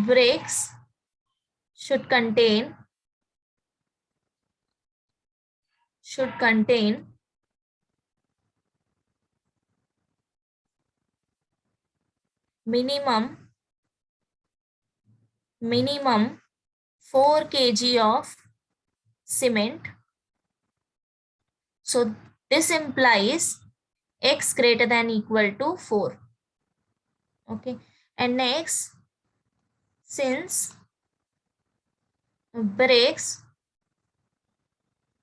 breaks should contain minimum 4 kg of cement. So this implies x greater than equal to 4. Okay. And next, since bricks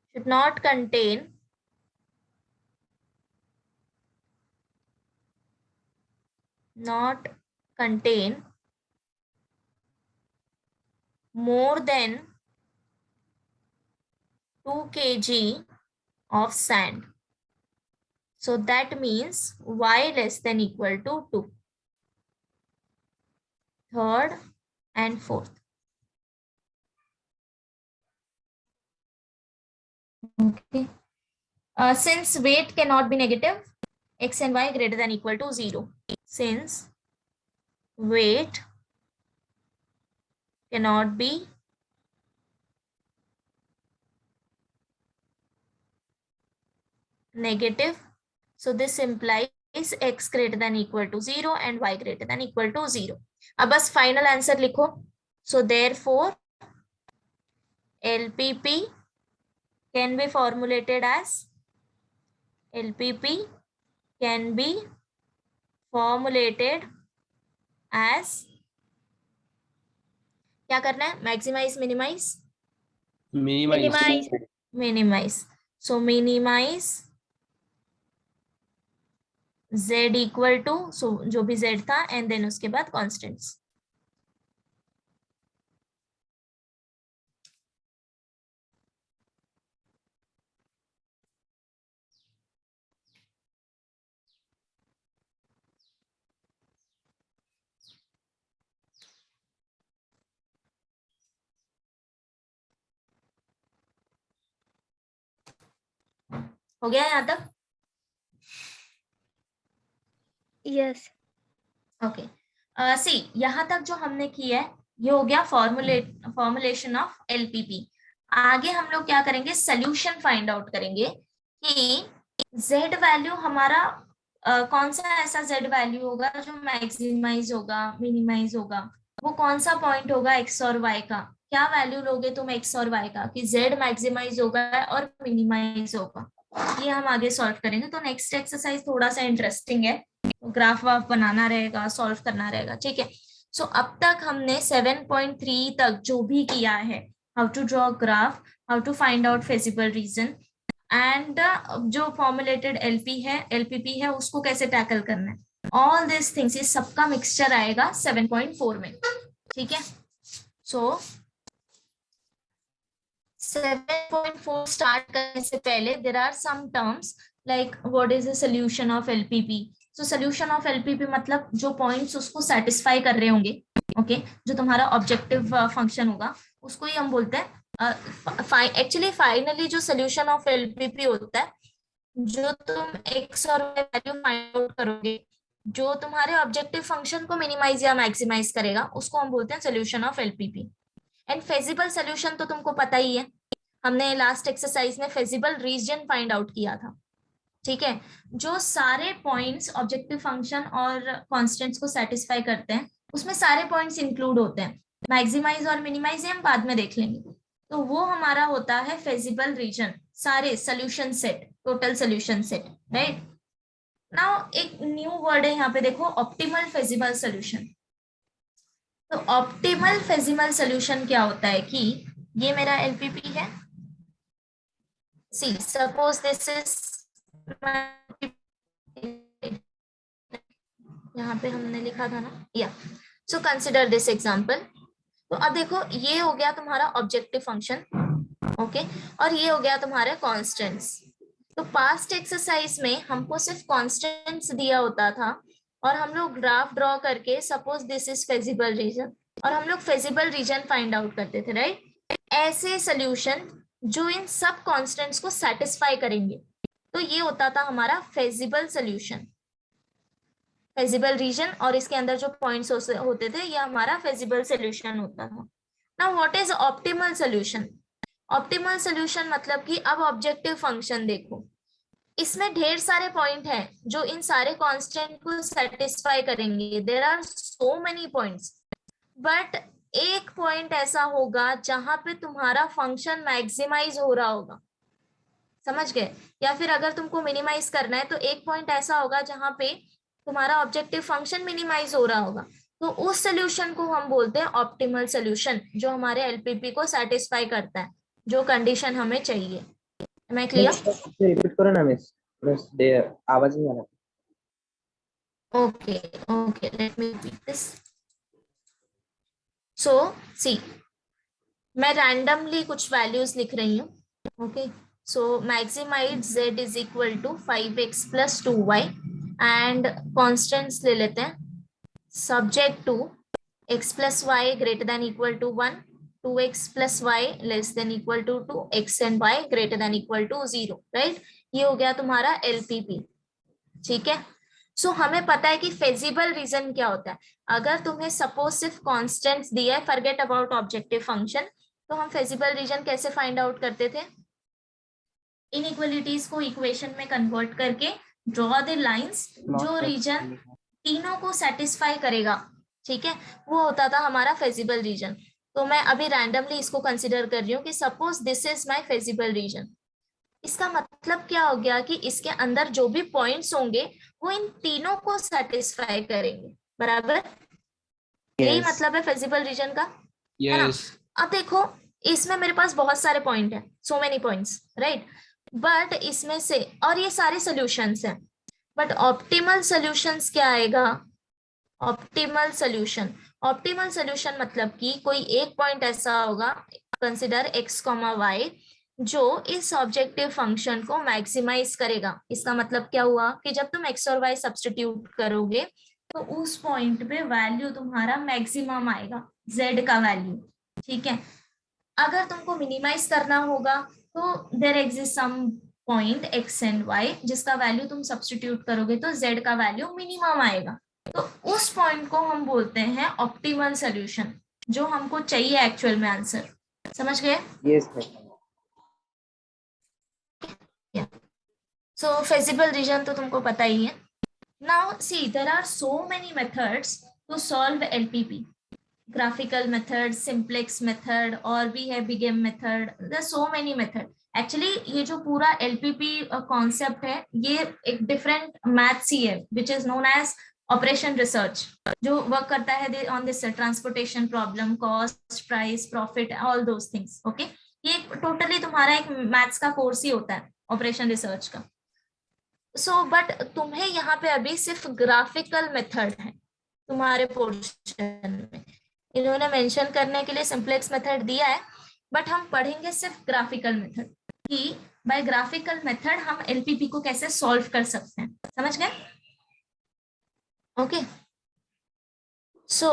should not contain more than 2 kg of sand. So that means y less than equal to 2. Third and fourth. Okay. Since weight cannot be negative, x and y greater than equal to 0. Since weight cannot be negative, so this implies x greater than equal to 0 and y greater than equal to 0. अब बस फाइनल आंसर लिखो. So therefore LPP can be formulated as क्या करना है, maximise, minimise. So minimise z equal to, so जो भी z था, एंड देन उसके बाद कॉन्स्टेंट्स. हो गया यहाँ तक?
Yes.
ओके. सी, यहाँ तक जो हमने किया है ये हो गया फॉर्मुलेशन ऑफ एलपीपी. आगे हम लोग क्या करेंगे, सोल्यूशन फाइंड आउट करेंगे कि z वैल्यू हमारा कौन सा ऐसा z वैल्यू होगा जो मैक्सिमाइज होगा, मिनिमाइज होगा, वो कौन सा पॉइंट होगा x और y का. क्या वैल्यू लोगे तुम x और y का कि z मैक्सिमाइज होगा और मिनिमाइज होगा. ये हम आगे सॉल्व करेंगे. तो नेक्स्ट एक्सरसाइज थोड़ा सा इंटरेस्टिंग है, ग्राफ वाफ बनाना रहेगा, सॉल्व करना रहेगा. ठीक है. सो अब तक हमने 7.3 तक जो भी किया है, how to draw graph, how to find out feasible region, and जो फॉर्मुलेटेड एलपीपी है उसको कैसे टैकल करना है, ऑल दिस थिंग्स, ये सबका मिक्सचर आएगा 7.4 में. ठीक है. सो 7.4 स्टार्ट करने से पहले there are some terms like what is the solution of LPP. So solution of LPP मतलब जो पॉइंट्स उसको सेटिस्फाई कर रहे होंगे, ओके, जो तुम्हारा ऑब्जेक्टिव फंक्शन होगा उसको ही हम बोलते हैं. एक्चुअली फाइनली जो सॉल्यूशन ऑफ एलपीपी होता है, जो तुम एक्स और वाई वैल्यू फाइंड आउट करोगे, जो तुम्हारे ऑब्जेक्टिव फंक्शन को मिनिमाइज या मैक्सिमाइज करेगा, उसको हम बोलते हैं solution of LPP. And feasible solution तो तुमको पता ही है, हमने लास्ट एक्सरसाइज में फेजिबल रीजन फाइंड आउट किया था. ठीक है. जो सारे पॉइंट्स ऑब्जेक्टिव फंक्शन और कांस्टेंट्स को सेटिस्फाई करते हैं, उसमें सारे पॉइंट्स इंक्लूड होते हैं. मैक्सिमाइज और मिनिमाइज हम बाद में देख लेंगे. तो वो हमारा होता है फेजिबल रीजन, सारे solution set, total solution set. Right. Now एक न्यू वर्ड है यहाँ पे देखो, ऑप्टिमल फेजिबल सोल्यूशन. तो ऑप्टिमल फेजिबल सोल्यूशन क्या होता है कि ये मेरा एलपीपी है. सी सपोज दिस इज, यहाँ पे हमने लिखा था ना, या. So consider this example. तो अब देखो ये हो गया तुम्हारा ऑब्जेक्टिव फंक्शन, ओके, और ये हो गया तुम्हारे कांस्टेंट्स। तो पास्ट एक्सरसाइज में हमको सिर्फ कांस्टेंट्स दिया होता था और हम लोग ग्राफ ड्रॉ करके suppose this is feasible reason और हम लोग फेजिबल रीजन फाइंड आउट करते थे, राइट। ऐसे सॉल्यूशन जो इन सब कांस्टेंट्स को सेटिस्फाई करेंगे, तो ये होता था हमारा फेजिबल सॉल्यूशन, फेजिबल रीजन, और इसके अंदर जो पॉइंट्स होते थे ये हमारा फेजिबल सॉल्यूशन होता था। Now what is optimal solution? Optimal solution मतलब कि अब ऑब्जेक्टिव फंक्शन देखो, इसमें ढेर सारे पॉइंट हैं जो इन सारे कांस्टेंट को सेटिस्फाई करेंगे, there are so many points, but एक पॉइंट ऐसा होगा जहां पे तुम्हारा फंक्शन मैक्सिमाइज हो रहा होगा, समझ गए? या फिर अगर तुमको मिनिमाइज करना है तो एक पॉइंट ऐसा होगा जहां पे तुम्हारा ऑब्जेक्टिव फंक्शन मिनिमाइज हो रहा होगा, तो उस सोल्यूशन को हम बोलते हैं ऑप्टिमल सोल्यूशन, जो हमारे एलपीपी को सेटिस्फाई करता है, जो कंडीशन हमें चाहिए। मैं क्लियर?
रिपीट करो ना मिस, बस दे आवाज नहीं आ रहा।
Okay okay, let me repeat this. So see, मैं रैंडमली कुछ वैल्यूज लिख रही हूँ, okay. So maximise z is equal to 5x plus 2y and constants ले लेते हैं, subject to x plus y greater than equal to 1, 2x plus y less than equal to 2, x and y greater than equal to 0, right. ये हो गया तुम्हारा एलपीपी, ठीक है। सो हमें पता है कि फेजिबल रीजन क्या होता है। अगर तुम्हें सपोज सिर्फ कांस्टेंट्स दिया है, फॉरगेट अबाउट ऑब्जेक्टिव फंक्शन, तो हम फेजिबल रीजन कैसे फाइंड आउट करते थे? इनइक्वालिटीज को इक्वेशन में कन्वर्ट करके ड्रॉ द लाइंस जो रीजन तीनों को सेटिस्फाई करेगा, ठीक है, वो होता था हमारा फेजिबल रीजन। तो मैं अभी रैंडमली इसको कंसिडर कर रही हूँ कि suppose this is my feasible reason. इसका मतलब क्या हो गया कि इसके अंदर जो भी पॉइंट्स होंगे वो इन तीनों को सेटिस्फाई करेंगे, बराबर? यही
Yes.
मतलब है फेजिबल रीजन का, है ना?
Yes.
अब देखो इसमें मेरे पास बहुत सारे पॉइंट हैं, सो मेनी पॉइंट्स, राइट, बट इसमें से, और ये सारे सॉल्यूशंस हैं, बट ऑप्टिमल सॉल्यूशंस क्या आएगा? ऑप्टिमल सॉल्यूशन, ऑप्टिमल सॉल्यूशन मतलब कि कोई एक पॉइंट ऐसा होगा, कंसिडर x, y, जो इस ऑब्जेक्टिव फंक्शन को मैक्सिमाइज करेगा। इसका मतलब क्या हुआ कि जब तुम x और y सब्स्टिट्यूट करोगे तो उस पॉइंट पे वैल्यू तुम्हारा मैक्सिमम आएगा, z का वैल्यू, ठीक है। अगर तुमको मिनिमाइज करना होगा तो there exist some point x and y जिसका वैल्यू तुम सब्स्टिट्यूट करोगे तो z का वैल्यू मिनिमम आएगा, तो उस पॉइंट को हम बोलते हैं ऑप्टिमल सॉल्यूशन, जो हमको चाहिए एक्चुअल में आंसर। समझ गए?
Yes ma'am.
So feasible region तो तुमको पता ही है। Now see, there are so many methods to solve LPP, graphical method, simplex method, और भी है BigM method, there are so many method. Actually ये जो पूरा LPP कॉन्सेप्ट है ये एक डिफरेंट मैथ्स ही है, which is known as operation research, जो वर्क करता है on this transportation problem, cost, price, profit, all those things, okay. ये टोटली तुम्हारा एक मैथ्स का कोर्स ही होता है, ऑपरेशन रिसर्च का। सो बट तुम्हें यहाँ पे अभी सिर्फ ग्राफिकल मेथड है तुम्हारे पोर्शन में, इन्होंने मेंशन करने के लिए सिंप्लेक्स मेथड दिया है, बट हम पढ़ेंगे सिर्फ ग्राफिकल मेथड, कि बाय ग्राफिकल मेथड हम एलपीपी को कैसे सॉल्व कर सकते हैं। समझ गए? Okay, so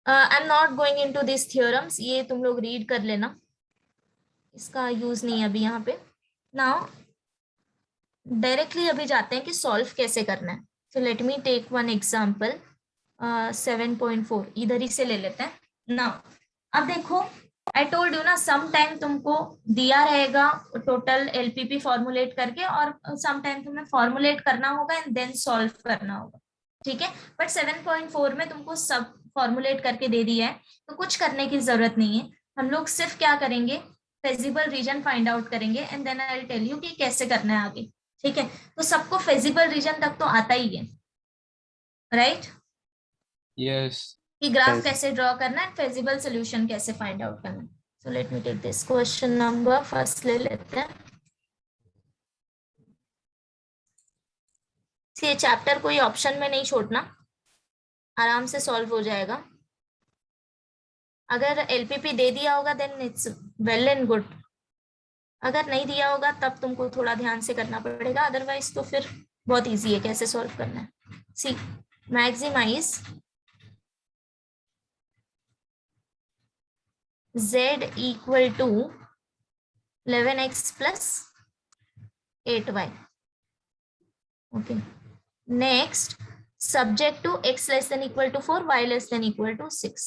I am not going into this theorems, ये तुम लोग रीड कर लेना, इसका यूज नहीं है अभी यहाँ पे। नाउ डायरेक्टली अभी जाते हैं कि सॉल्व कैसे करना है। So let me take one example, 7.4 इधर ही से ले लेते हैं ना। अब देखो आई टोल्ड यू ना, सम टाइम तुमको दिया रहेगा टोटल एलपीपी फॉर्मुलेट करके, और सम टाइम तुम्हें फॉर्मुलेट करना होगा एंड देन सॉल्व करना होगा, ठीक है। बट 7.4 में तुमको सब फॉर्मुलेट करके दे दिया है, तो कुछ करने की जरूरत नहीं है। हम लोग सिर्फ क्या करेंगे, फेजिबल रीजन फाइंड आउट करेंगे and then I will tell you कि कैसे करना है आगे, ठीक है। तो सबको फेजिबल रीजन तक तो आता ही है, राइट?
Yes.
कि ग्राफ
Yes.
कैसे ड्रॉ करना है, फेजिबल सॉल्यूशन कैसे फाइंड आउट करना है। So let me take this question number first ले लेते हैं। ये चैप्टर कोई ऑप्शन में नहीं छोड़ना, आराम से सॉल्व हो जाएगा। अगर LPP दे दिया होगा then it's well and good, अगर नहीं दिया होगा तब तुमको थोड़ा ध्यान से करना पड़ेगा, अदरवाइज तो फिर बहुत इजी है कैसे सॉल्व करना है. सी maximise z equal to 11x plus 8y. Okay. Next, subject to x less than equal to 4, y less than equal to 6.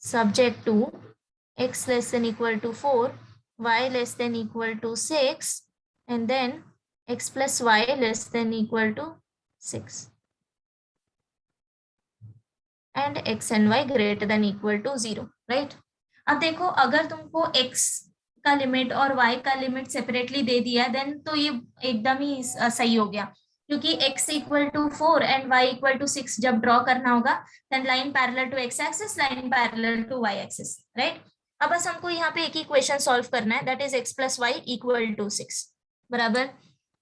Subject to x less than equal to 4, y less than equal to 6, and then x plus y less than equal to 6. And x and y greater than equal to 0, right? अब देखो अगर तुमको x का लिमिट और y का लिमिट सेपरेटली दे दिया देन तो ये एकदम ही सही हो गया, क्योंकि x equal to 4 and y equal to 6 जब ड्रॉ करना होगा then line parallel to x axis, line parallel to y axis, right? अब बस हमको यहाँ पे एक ही क्वेश्चन सॉल्व करना है, that is x plus y equal to 6, बराबर.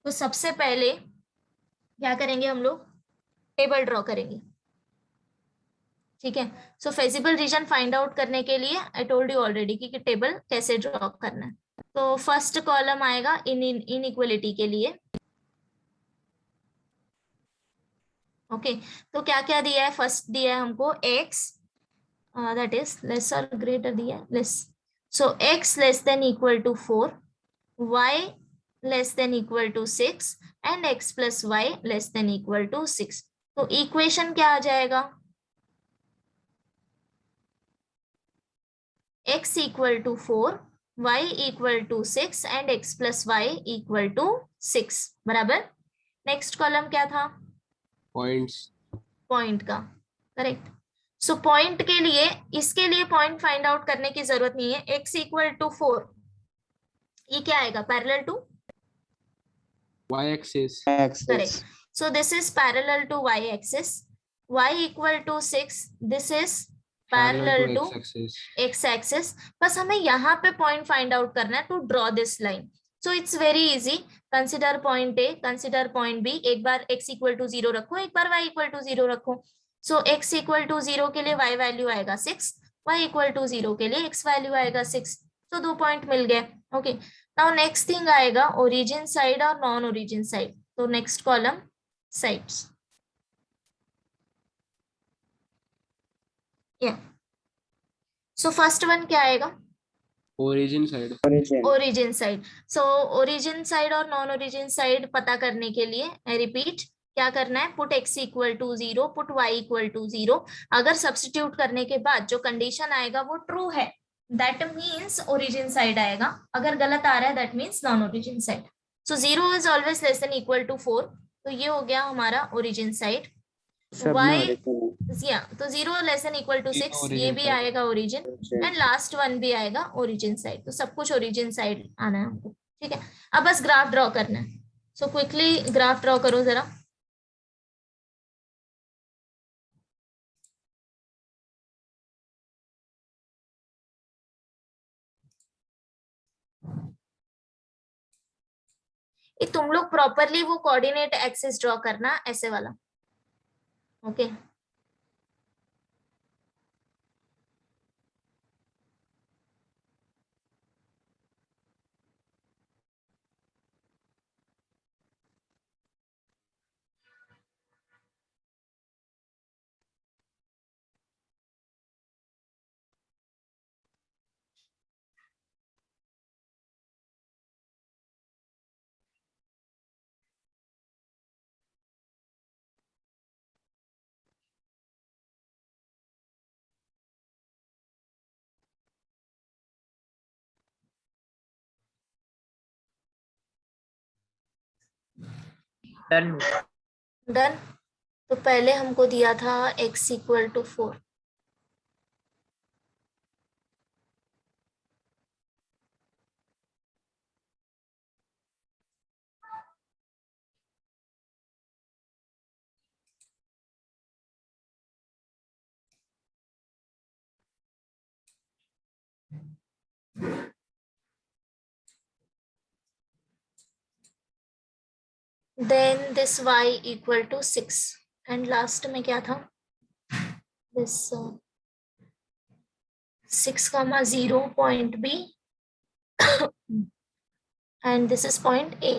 तो सबसे पहले क्या करेंगे हम लोग, टेबल ड्रॉ करेंगे, ठीक है. सो फेजिबल रीजन फाइंड आउट करने के लिए आई टोल्ड यू ऑलरेडी कि टेबल कैसे ड्रॉ करना है. तो फर्स्ट कॉलम आएगा इनइक्वलिटी के लिए. ओके तो क्या क्या दिया है, फर्स्ट दिया है हमको x दैट इज लेस और ग्रेटर दिया है less, so x less than equal to 4, y less than equal to 6 and x plus y less than equal to 6. तो इक्वेशन क्या आ जाएगा, x equal to 4, y equal to 6 and x plus y equal to 6, बराबर. नेक्स्ट कॉलम क्या था,
पॉइंट्स,
पॉइंट का, करेक्ट. सो पॉइंट के लिए, इसके लिए पॉइंट फाइंड आउट करने की जरूरत नहीं है. x equal to 4 ये क्या आएगा, parallel to
y axis,
correct. So this is parallel to y axis. y equal to 6 this is parallel to
x axis.
x axis. बस हमें यहाँ पे पॉइंट फाइंड आउट करना है to draw this line. So it's very easy. Consider point A, consider point B. एक बार x इक्वल टू 0 रखो, एक बार y इक्वल टू 0 रखो. सो x इक्वल टू 0 के लिए y वैल्यू आएगा 6, y इक्वल टू 0 के लिए x वैल्यू आएगा 6. तो 2 पॉइंट मिल गए. ओके नाउ नेक्स्ट थिंग आएगा ओरिजिन साइड और नॉन ओरिजिन साइड. तो नेक्स्ट कॉलम साइड्स, या सो फर्स्ट वन क्या आएगा,
origin side,
origin side. So origin side और नॉन ओरिजिन साइड पता करने के लिए आई रिपीट क्या करना है, put x equal to 0, put y equal to 0. अगर सब्स्टिट्यूट करने के बाद जो कंडीशन आएगा वो ट्रू है दैट मीन्स ओरिजिन साइड आएगा, अगर गलत आ रहा है that means non origin side. So 0 is always less than equal to 4, तो ये हो गया हमारा ओरिजिन साइड. y या तो 0 लेस देन इक्वल टू 6 ये भी आएगा ओरिजिन, एंड लास्ट वन भी आएगा ओरिजिन साइड. तो सब कुछ ओरिजिन साइड आना है हमको, ठीक है. अब बस ग्राफ ड्रॉ करना है. सो क्विकली ग्राफ ड्रॉ करो जरा. ये तुम लोग प्रॉपरली वो कोऑर्डिनेट एक्सिस ड्रॉ करना, ऐसे वाला. Okay
done.
डन. तो पहले हमको दिया था x equal to 4, then this y equal to 6 and last में क्या था, this 6,0 point B and this is point A.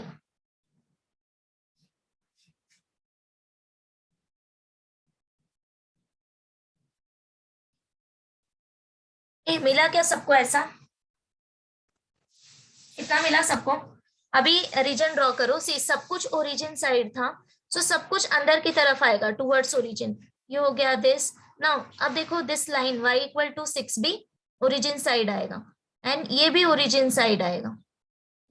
मिला क्या सबको? ऐसा इतना मिला सबको? अभी रीजन ड्रॉ करो। सी सब कुछ ओरिजिन साइड था, सो सब कुछ अंदर की तरफ आएगा टुवर्ड्स ओरिजिन। ये हो गया दिस। नाउ अब देखो this line y equal to 6b origin side आएगा एंड ये भी ओरिजिन साइड आएगा।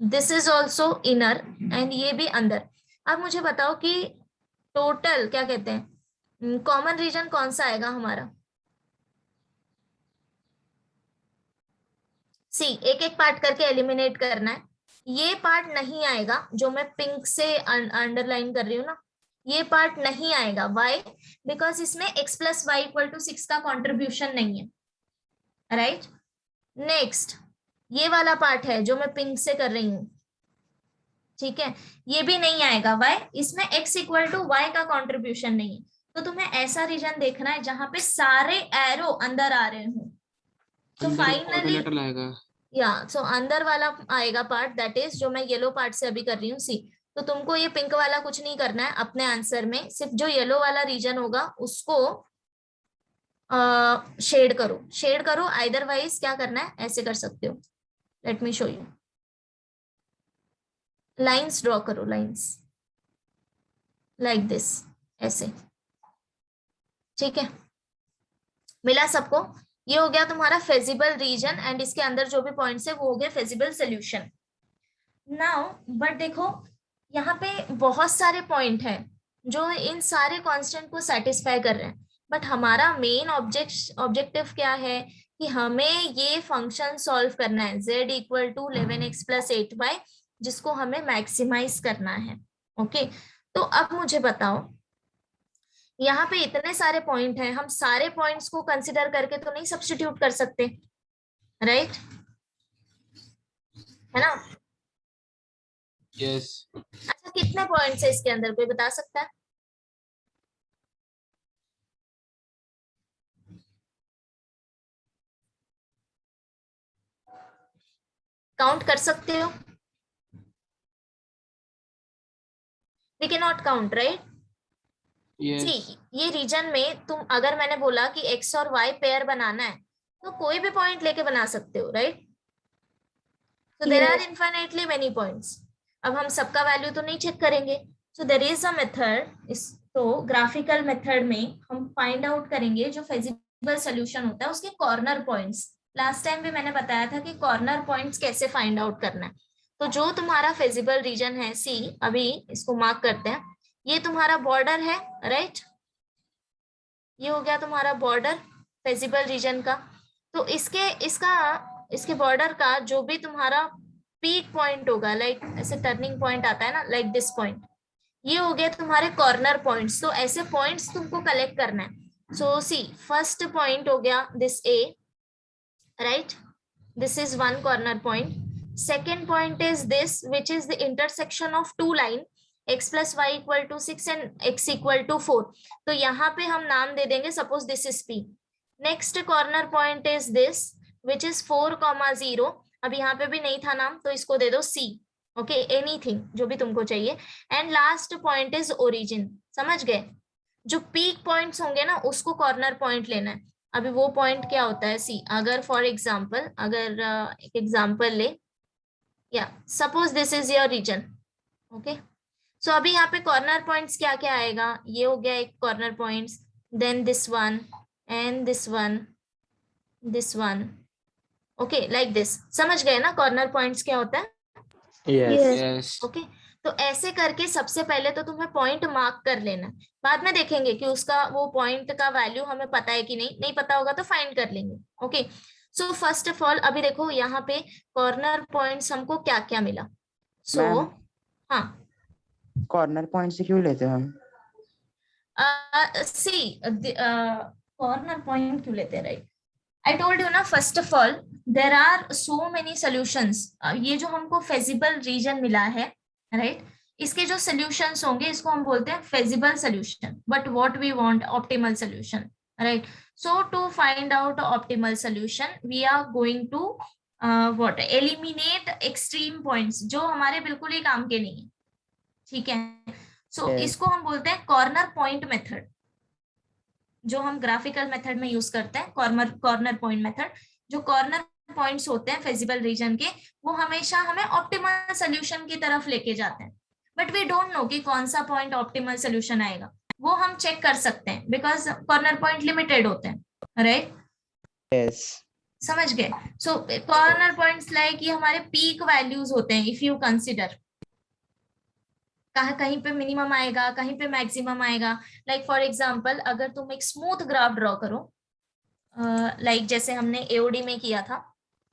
This is also inner and ये भी अंदर। अब मुझे बताओ कि टोटल क्या कहते हैं कॉमन रीजन कौन सा आएगा हमारा? सी एक एक पार्ट करके एलिमिनेट करना है। ये पार्ट नहीं आएगा जो मैं पिंक से अंडरलाइन कर रही हूँ ना, ये पार्ट नहीं आएगा। वाई? बिकॉज इसमें x plus y equal to 6 का कॉन्ट्रीब्यूशन नहीं है, राइट? नेक्स्ट ये वाला पार्ट है जो मैं पिंक से कर रही हूँ, ठीक है, ये भी नहीं आएगा। वाई? इसमें x इक्वल टू वाई का कॉन्ट्रीब्यूशन नहीं है। तो तुम्हें ऐसा रीजन देखना है जहां पे सारे एरो अंदर आ रहे हो। तो फाइनली या सो अंदर वाला आएगा पार्ट, दैट इज जो मैं येलो पार्ट से अभी कर रही हूँ सी। तो तुमको ये पिंक वाला कुछ नहीं करना है अपने आंसर में, सिर्फ जो येलो वाला रीजन होगा उसको शेड करो। शेड करो आइदरवाइज क्या करना है ऐसे कर सकते हो। Let me show you. Lines draw करो, लाइंस लाइक दिस, ऐसे, ठीक है। मिला सबको? ये हो गया तुम्हारा फेजिबल रीजन एंड इसके अंदर जो भी पॉइंट्स है वो हो गया फेजिबल सोल्यूशन। नाउ बट देखो यहाँ पे बहुत सारे पॉइंट हैं जो इन सारे कांस्टेंट को सेटिस्फाई कर रहे हैं, बट हमारा मेन ऑब्जेक्टिव क्या है कि हमें ये फंक्शन सॉल्व करना है z equal to 11x plus 8y, जिसको हमें मैक्सिमाइज करना है। ओके, तो अब मुझे बताओ यहाँ पे इतने सारे पॉइंट हैं, हम सारे पॉइंट्स को कंसिडर करके तो नहीं सब्स्टिट्यूट कर सकते, राइट? है ना?
यस।
अच्छा कितने पॉइंट्स है इसके अंदर, कोई बता सकता है? काउंट कर सकते हो? We can not count, right?
Yes.
ये रीजन में तुम अगर मैंने बोला कि x और y पेयर बनाना है तो कोई भी पॉइंट लेके बना सकते हो, right? So there are infinitely many points. अब हम सबका वैल्यू तो नहीं चेक करेंगे, so there is a method. तो ग्राफिकल मेथड में हम फाइंड आउट करेंगे जो फेजिबल सोल्यूशन होता है उसके कॉर्नर पॉइंट्स। लास्ट टाइम भी मैंने बताया था कि कॉर्नर पॉइंट्स कैसे फाइंड आउट करना है। तो जो तुम्हारा फेजिबल रीजन है सी, अभी इसको मार्क करते हैं, ये तुम्हारा बॉर्डर है, राइट? ये हो गया तुम्हारा बॉर्डर फेजिबल रीजन का। तो इसके बॉर्डर का जो भी तुम्हारा पीक पॉइंट होगा, लाइक ऐसे टर्निंग पॉइंट आता है ना, लाइक दिस पॉइंट, ये हो गया तुम्हारे कॉर्नर पॉइंट्स। तो ऐसे पॉइंट्स तुमको कलेक्ट करना है। सो सी फर्स्ट पॉइंट हो गया this A, right? This is one corner point. Second point is this which is the intersection of two line x plus y equal to 6 and x equal to 4। तो यहाँ पे हम नाम दे देंगे, suppose this is P। Next corner point is this which is 4,0। अब यहाँ पे भी नहीं था नाम तो इसको दे दो C। ओके, एनीथिंग जो भी तुमको चाहिए। And last point is origin. समझ गए? जो पीक पॉइंट्स होंगे ना उसको कॉर्नर पॉइंट लेना है। अभी वो पॉइंट क्या होता है सी, अगर फॉर एग्जाम्पल अगर एक एग्जाम्पल ले, या suppose this is your region. Okay, so अभी यहाँ पे कॉर्नर पॉइंट्स क्या क्या आएगा, ये हो गया एक corner points, then this one and this one, this one. Okay, like this. समझ गए ना कॉर्नर पॉइंट्स क्या होता है?
यस।
ओके, तो ऐसे करके सबसे पहले तो तुम्हें पॉइंट मार्क कर लेना, बाद में देखेंगे कि उसका वो पॉइंट का वैल्यू हमें पता है कि नहीं पता होगा तो फाइंड कर लेंगे। Okay, so first of all अभी देखो यहाँ पे कॉर्नर पॉइंट्स हमको क्या क्या मिला। सो हाँ,
कॉर्नर पॉइंट से क्यों लेते हैं हम?
सी कॉर्नर पॉइंट क्यों लेते हैं, राइट? आई टोल्ड यू ना, first of all there are so many solutions. ये जो हमको फेजिबल रीजन मिला है, राइट, इसके जो सोल्यूशंस होंगे इसको हम बोलते हैं feasible solution, but what we want optimal solution, right? So to find out optimal solution, we are going to what eliminate extreme points जो हमारे बिल्कुल ही काम के नहीं है, ठीक है. So
Yes.
इसको हम बोलते हैं कॉर्नर पॉइंट मेथड, जो हम ग्राफिकल मेथड में यूज करते हैं. कॉर्नर पॉइंट मेथड, जो कॉर्नर पॉइंट्स होते हैं फिजिबल रीजन के, वो हमेशा हमें ऑप्टिमल सोल्यूशन की तरफ लेके जाते हैं. बट वी डोंट नो कि कौन सा पॉइंट ऑप्टिमल सोल्यूशन आएगा. वो हम चेक कर सकते हैं बिकॉज कॉर्नर पॉइंट लिमिटेड होते हैं, राइट?
Yes.
समझ गए? सो कॉर्नर पॉइंट्स लाइक ये हमारे पीक वैल्यूज होते हैं. इफ यू कंसिडर, कहीं पे मिनिमम आएगा, कहीं पे मैक्सिमम आएगा. लाइक फॉर एग्जांपल, अगर तुम एक स्मूथ ग्राफ ड्रॉ करो, लाइक जैसे हमने एओडी में किया था,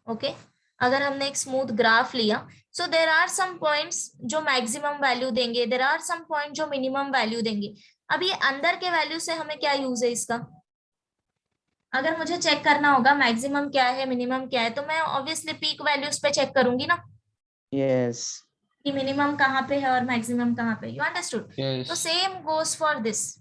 ओके अगर हमने एक स्मूथ ग्राफ लिया, सो देर आर सम पॉइंट्स जो मैक्सिमम वैल्यू देंगे, देर आर सम पॉइंट जो मिनिमम वैल्यू देंगे. अब ये अंदर के वैल्यू से हमें क्या यूज है इसका? अगर मुझे चेक करना होगा मैक्सिमम क्या है, मिनिमम क्या है, तो मैं ऑब्वियसली पीक वैल्यूज पे चेक करूंगी ना
Yes.
कि मिनिमम कहाँ पे है और मैक्सिमम कहाँ पे. You understood?
Yes.
तो सेम गोज फॉर दिस.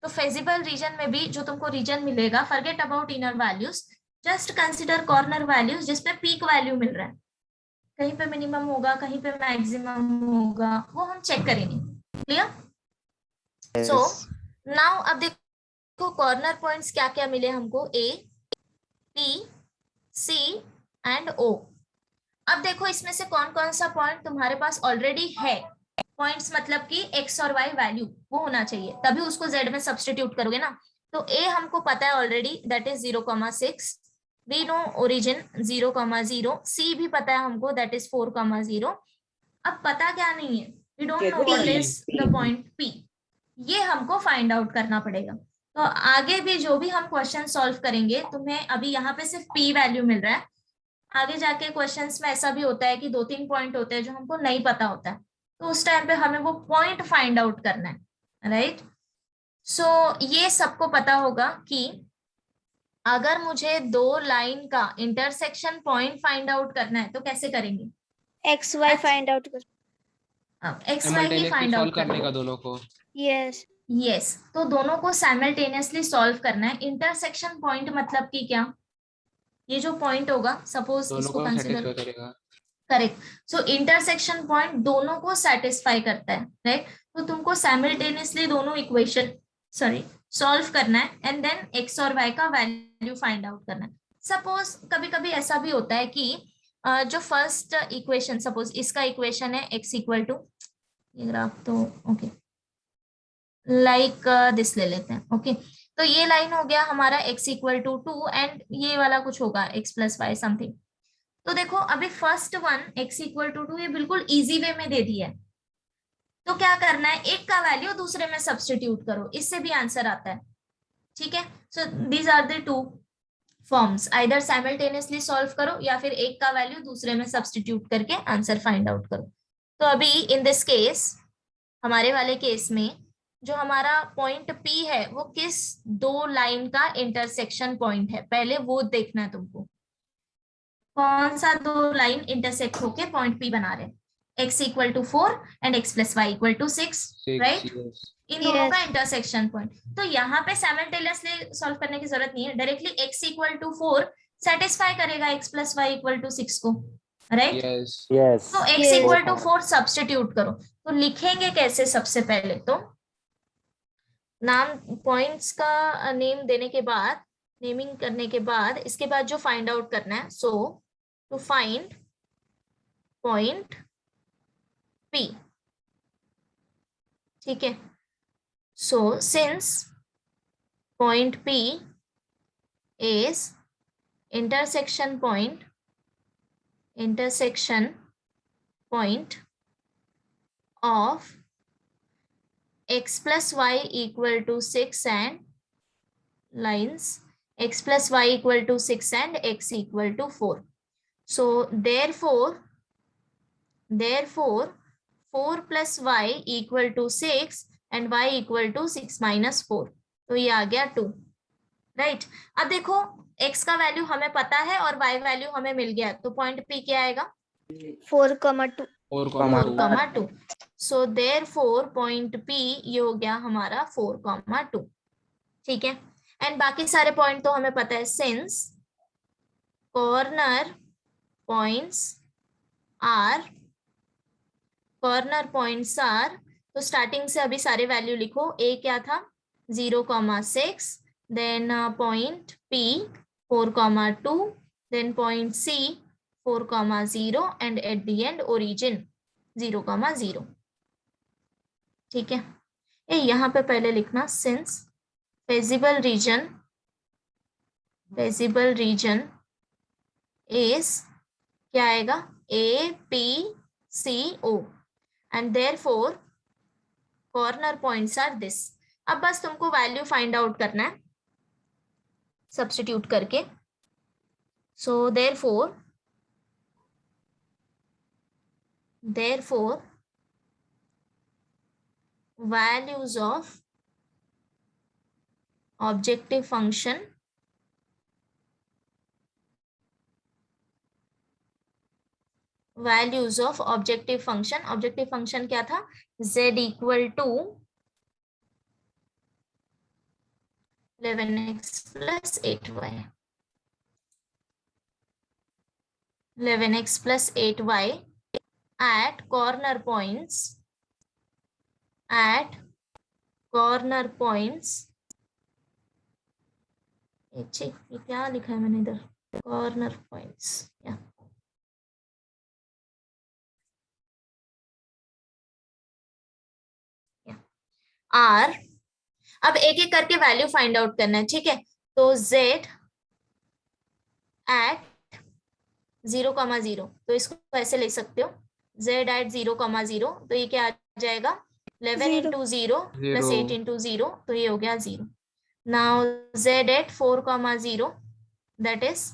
तो फिजिबल रीजन में भी जो तुमको रीजन मिलेगा, forget about inner values, just consider corner values जिसमें पीक वैल्यू मिल रहा है. कहीं पे मिनिमम होगा, कहीं पे मैक्सिमम होगा, वो हम चेक करेंगे. क्लियर?
Yes.
सो नाउ अब देखो कॉर्नर पॉइंट्स क्या क्या मिले हमको, ए, टी, सी एंड ओ. अब देखो इसमें से कौन कौन सा पॉइंट तुम्हारे पास ऑलरेडी है. पॉइंट्स मतलब कि एक्स और वाई वैल्यू वो होना चाहिए, तभी उसको जेड में सब्स्टिट्यूट करोगे ना. तो ए हमको पता है already, that is 0,6. We know origin 0,0. C भी पता है हमको, दैट इज 4,0. अब पता क्या नहीं है, we don't know what is the point P. ये हमको फाइंड आउट करना पड़ेगा. तो आगे भी जो भी हम क्वेश्चन सॉल्व करेंगे, तुम्हें अभी यहाँ पे सिर्फ पी वैल्यू मिल रहा है. आगे जाके क्वेश्चंस में ऐसा भी होता है कि 2-3 पॉइंट होते हैं जो हमको नहीं पता होता है, तो उस टाइम पे हमें वो पॉइंट फाइंड आउट करना है, राइट? सो ये सबको पता होगा कि अगर मुझे दो लाइन का इंटरसेक्शन पॉइंट फाइंड आउट करना है तो कैसे करेंगे?
एक्स वाई फाइंड आउट कर.
एक्स वाई की फाइंड आउट
करने का दोनों को.
यस.
यस, तो दोनों को साइमल्टेनियसली सॉल्व करना है. इंटरसेक्शन पॉइंट मतलब कि क्या? ये जो पॉइंट होगा, सपोज
दोनों
इसको
को
कंसीडर,
satisfy करेगा.
करेक्ट. सो इंटरसेक्शन पॉइंट दोनों को सेटिस्फाई करता है, राइट? तो तुमको साइमल्टेनियसली दोनों इक्वेशन सॉल्व करना है एंड देन एक्स और वाई का वैल्यू फाइंड आउट करना है. सपोज कभी कभी ऐसा भी होता है कि जो फर्स्ट इक्वेशन, सपोज इसका इक्वेशन है एक्स इक्वल टू, ये ग्राफ तो ओके लाइक दिस ले लेते हैं, ओके तो ये लाइन हो गया हमारा x इक्वल टू 2 एंड ये वाला कुछ होगा x प्लस वाई समथिंग. तो देखो अभी first one x equal to 2 ये बिल्कुल इजी वे में दे दिया है. तो क्या करना है, एक का वैल्यू दूसरे में सब्स्टिट्यूट करो, इससे भी आंसर आता है. ठीक है? So these are the two forms, either simultaneously solve करो या फिर एक का वैल्यू दूसरे में सब्स्टिट्यूट करके आंसर फाइंड आउट करो. तो अभी इन दिस केस, हमारे वाले केस में जो हमारा पॉइंट P है वो किस दो लाइन का इंटरसेक्शन पॉइंट है, पहले वो देखना है तुमको. कौन सा दो लाइन इंटरसेक्ट होके पॉइंट P बना रहे हैं? x equal to 4 and x plus y equal to 6, right? इन दोनों का इंटरसेक्शन पॉइंट. तो यहाँ पे साइमल्टेनियसली सॉल्व करने की जरूरत नहीं है, directly x equal to 4 satisfy करेगा x plus y equal to 6 को, राइट?
Yes.
तो x इक्वल टू 4 सब्स्टिट्यूट करो. तो लिखेंगे कैसे? सबसे पहले तो नाम पॉइंट्स का नेम देने के बाद, नेमिंग करने के बाद, इसके बाद जो फाइंड आउट करना है, so to find point P. ठीक है? So since point P is intersection point of x plus y equal to 6 and lines x plus y equal to 6 and x equal to 4. So therefore 4 plus y equal to 6 and y equal to 6 minus 4. तो ये आ गया 2, राइट? अब देखो x का वैल्यू हमें पता है और y वैल्यू हमें मिल गया, तो पॉइंट P क्या आएगा?
4,2.
4,2. सो देयरफॉर पॉइंट P ये हो गया हमारा 4,2. ठीक है? एंड बाकी सारे पॉइंट तो हमें पता है, सिंस कॉर्नर पॉइंट्स आर, तो स्टार्टिंग से अभी सारे वैल्यू लिखो। ए क्या था 0,6, then point P 4,2, then point C 4,0 and at the end origin 0,0। ठीक है, यहाँ पे पहले लिखना सिंस फेजिबल रीजन इज क्या आएगा APCO and therefore corner points are this. अब बस तुमको वैल्यू फाइंड आउट करना है सब्स्टिट्यूट करके। So therefore values of objective function objective function क्या था, z equal to 11x plus 8y 11x plus 8y at corner points ये क्या लिखा है मैंने इधर, कॉर्नर पॉइंट्स या आर। अब एक एक करके वैल्यू फाइंड आउट करना है, ठीक है। तो z एट 0,0, तो इसको ऐसे ले सकते हो, z एट 0,0, तो ये क्या आ जाएगा 11 into 0 plus 8 into 0, तो ये हो गया 0। Now z at 4,0, that is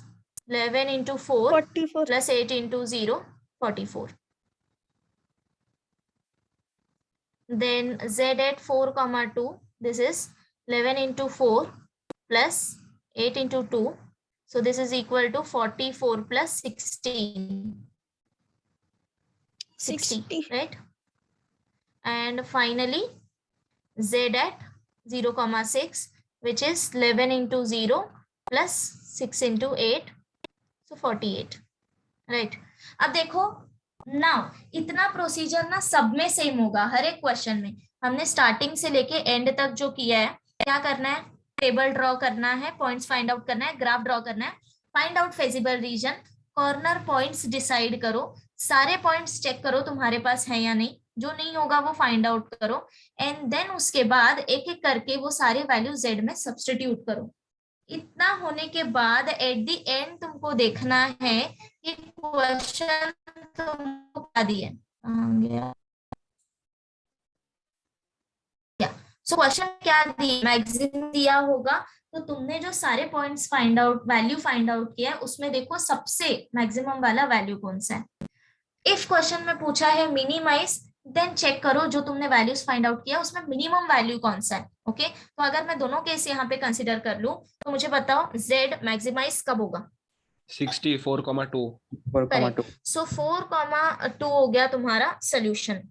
11 into 4
44.
plus 8 into 0, 44. Then z at 4,2, this is 11 into 4 plus 8 into 2, so this is equal to 44 plus 16, 60, right? And finally z at 0,6, which is 11 into 0 plus 6 into 8, so 48, right? अब देखो नाउ इतना प्रोसीजर ना सब में सेम होगा, हर एक क्वेश्चन में हमने स्टार्टिंग से लेके एंड तक जो किया है। क्या करना है, टेबल ड्रॉ करना है, पॉइंट्स फाइंड आउट करना है, ग्राफ ड्रॉ करना है, find out feasible reason, corner points decide करो, सारे पॉइंट्स चेक करो तुम्हारे पास है या नहीं, जो नहीं होगा वो फाइंड आउट करो, एंड देन उसके बाद एक एक करके वो सारे वैल्यू जेड में सब्स्टिट्यूट करो। इतना होने के बाद एट द एंड तुमको देखना है कि क्वेश्चन तुमको क्या दिया, सो क्वेश्चन क्या दिया, मैक्सिमम दिया होगा, तो तुमने जो सारे points find out value find out किया है उसमें देखो सबसे मैक्सिमम वाला वैल्यू कौन सा है। इफ क्वेश्चन में पूछा है मिनिमाइज, देन चेक करो जो तुमने वैल्यूज फाइंड आउट किया उसमें मिनिमम वैल्यू कौन सा है। ओके, तो अगर मैं दोनों केस यहाँ पे कंसिडर कर लूं तो मुझे बताओ z मैक्सिमाइज कब होगा
4,2
सो 4,2 हो गया तुम्हारा सोल्यूशन।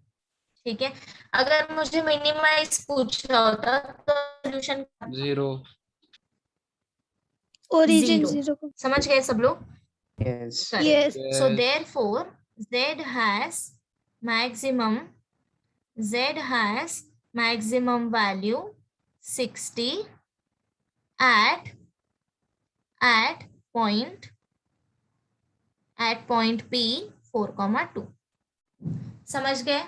ठीक है, अगर मुझे मिनिमाइज पूछा होता तो सोल्यूशन
0
Origin
0।
0.
समझ गए सब लोग?
Yes.
Yes.
So therefore z has maximum value 60 at point P 4,2। समझ गए?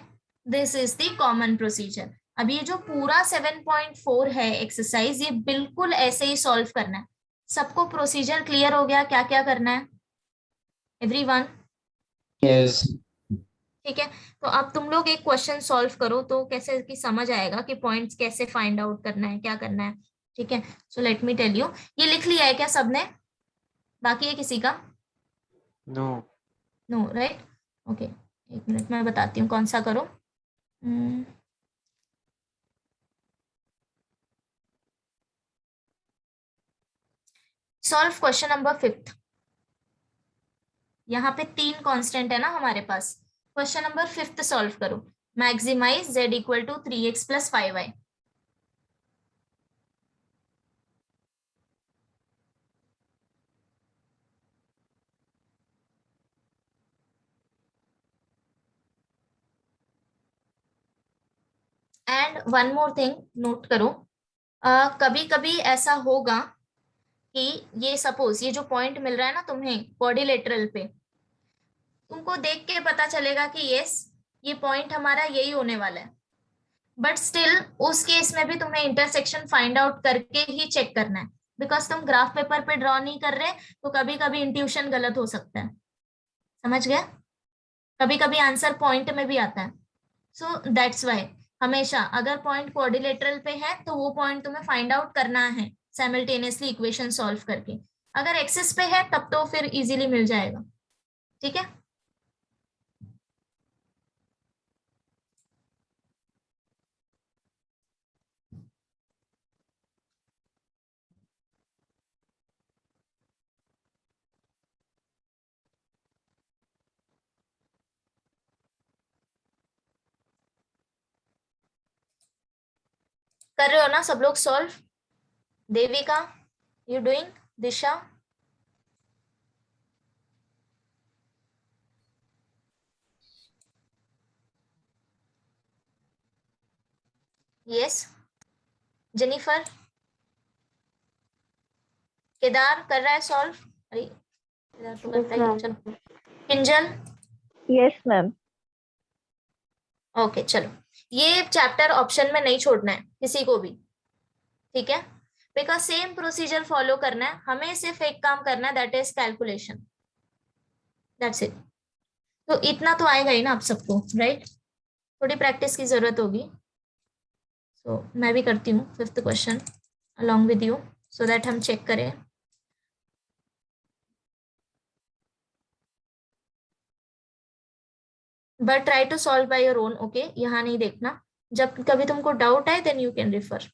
This is the common procedure. अब ये जो पूरा 7.4 है एक्सरसाइज, ये बिल्कुल ऐसे ही सॉल्व करना है। सबको प्रोसीजर क्लियर हो गया, क्या क्या करना है एवरीवन?
Yes.
ठीक है, तो अब तुम लोग एक क्वेश्चन सॉल्व करो तो कैसे कि समझ आएगा कि पॉइंट्स कैसे फाइंड आउट करना है, क्या करना है। ठीक है, so let me tell you. ये लिख लिया है क्या सबने? बाकी है किसी का?
नो
राइट, ओके, एक मिनट मैं बताती हूँ कौन सा करो। Solve question number 5। यहाँ पे 3 कांस्टेंट है ना हमारे पास। क्वेश्चन नंबर 5 सॉल्व करो। Maximize z equal to 3x plus 5y। And one more thing note करो, कभी कभी ऐसा होगा कि ये सपोज ये जो पॉइंट मिल रहा है ना तुम्हें क्वाड्रिलेटरल पे, तुमको देख के पता चलेगा कि यस ये पॉइंट हमारा यही होने वाला है, बट स्टिल उस केस में भी तुम्हें इंटरसेक्शन फाइंड आउट करके ही चेक करना है, बिकॉज तुम ग्राफ पेपर पे ड्रॉ नहीं कर रहे, तो कभी कभी इंट्यूशन गलत हो सकता है, समझ गए? कभी कभी आंसर पॉइंट में भी आता है, सो दैट्स वाई हमेशा अगर पॉइंट कोऑर्डिनेटरल पे है तो वो पॉइंट तुम्हें फाइंड आउट करना है साइमल्टेनियसली इक्वेशन सॉल्व करके। अगर एक्सिस पे है तब तो फिर इजीली मिल जाएगा, ठीक है? कर रहे हो ना सब लोग solve? Devika, you doing? Disha? Yes. Jennifer? Kedar कर रहा है सॉल्व? अरे केदार तो करता ही है, चलो। किंजल?
Yes, ma'am.
ओके चलो, ये चैप्टर ऑप्शन में नहीं छोड़ना है किसी को भी, ठीक है? बिकॉज सेम प्रोसीजर फॉलो करना है हमें, सिर्फ एक काम करना है, that is calculation, that's it. तो इतना तो आएगा ही ना आप सबको, राइट? थोड़ी प्रैक्टिस की जरूरत होगी, सो मैं भी करती हूँ fifth question along with you so that हम चेक करें। But try to solve by your own, okay? यहाँ नहीं देखना, जब कभी तुमको डाउट आए देन यू कैन रिफर।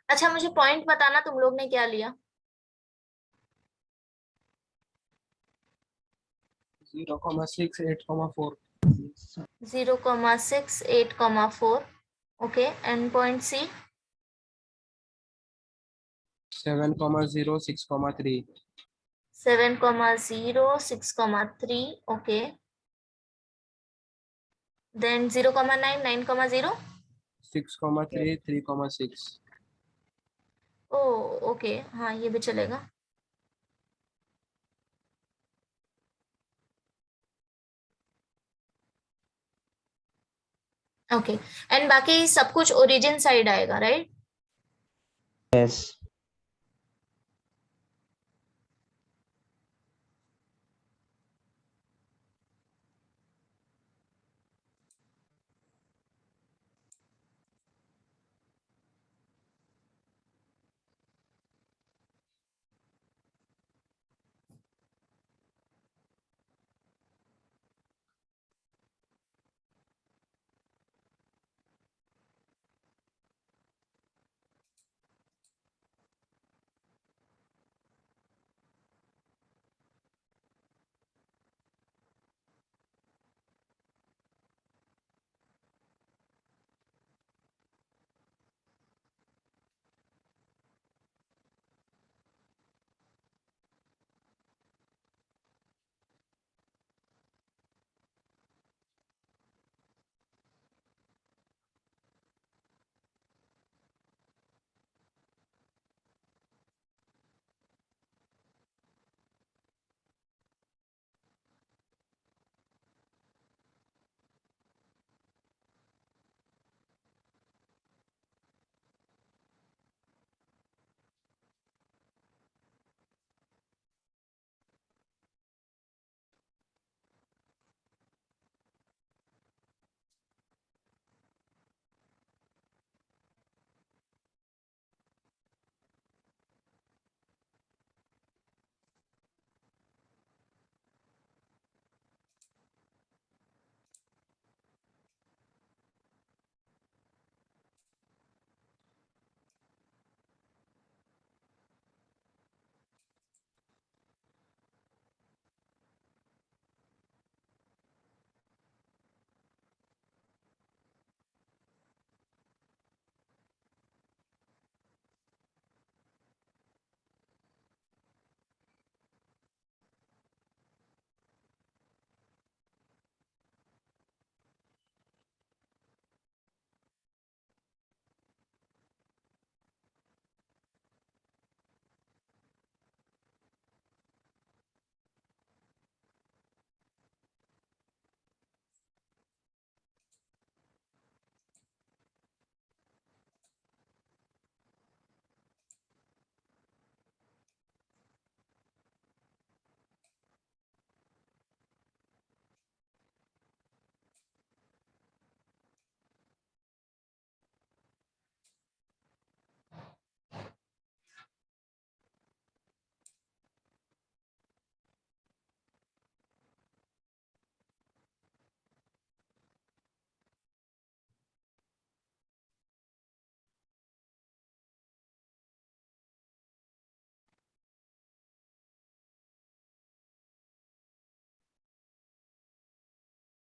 अच्छा मुझे पॉइंट बताना तुम लोग ने क्या लिया?
0,6 8,4
0,6 8,4, okay, and point C?
7,0 6,3
7,0 6,3, okay, then 0,9 9,0,
6,3 3,6
oh okay, हाँ ये भी चलेगा। ओके, एंड बाकी सब कुछ ओरिजिन साइड आएगा, right?
Yes.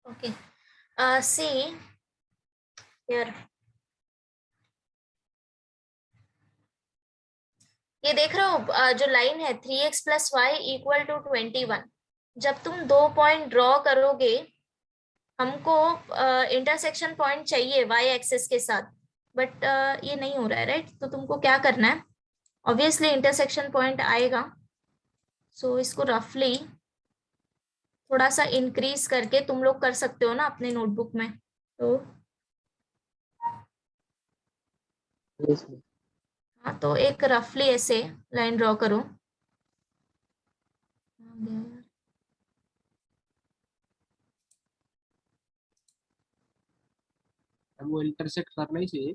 Okay, see here, ये देख रहे हो जो लाइन है 3x plus y equal to 21, जब तुम 2 पॉइंट ड्रॉ करोगे, हमको इंटरसेक्शन पॉइंट चाहिए वाई एक्सिस के साथ, बट ये नहीं हो रहा है, राइट? तो तुमको क्या करना है, ऑब्वियसली इंटरसेक्शन पॉइंट आएगा, सो इसको रफली थोड़ा सा इंक्रीज करके तुम लोग कर सकते हो ना अपने नोटबुक में। तो
Yes, miss.
हाँ, तो एक रफली ऐसे लाइन ड्रॉ करो।
वो इंटरसेक्ट करना ही चाहिए।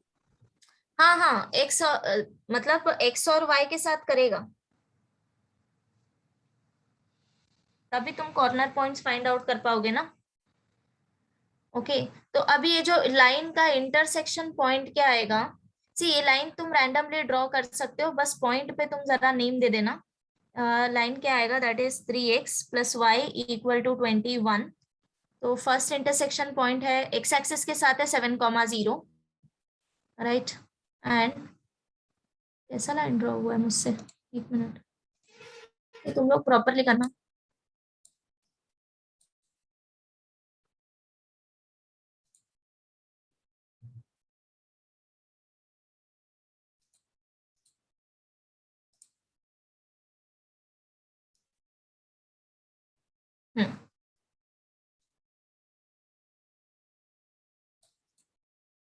हाँ हाँ, एक्स मतलब एक्स और वाई के साथ करेगा, तभी तुम कॉर्नर पॉइंट्स फाइंड आउट कर पाओगे ना। ओके, तो अभी ये जो लाइन का इंटरसेक्शन पॉइंट क्या आएगा, सी ये लाइन तुम रैंडमली ड्रॉ कर सकते हो, बस पॉइंट पे तुम जरा नेम दे देना। लाइन क्या आएगा, that is 3x plus y equal to 21। तो फर्स्ट इंटरसेक्शन पॉइंट है, एक्स एक्सिस के साथ है 7,0, राइट? एंड कैसा लाइन ड्रॉ हुआ है मुझसे, एक मिनट, ये तुम लोग प्रॉपरली करना।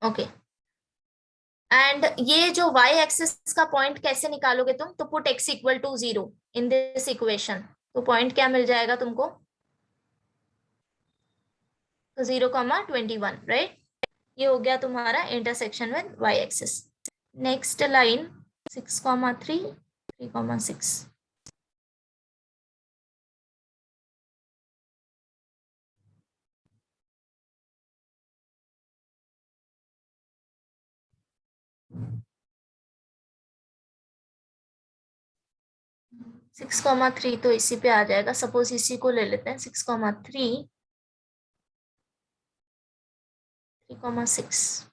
ओके, एंड ये जो y एक्सिस का पॉइंट कैसे निकालोगे तुम, तो put x equal to 0 in this equation, तो पॉइंट क्या मिल जाएगा तुमको, तो 0,21, राइट? ये हो गया तुम्हारा intersection with y axis. Next line 6,3, 3,6। Six comma three तो इसी पे आ जाएगा, सपोज इसी को ले लेते हैं, 6,3, 3,6।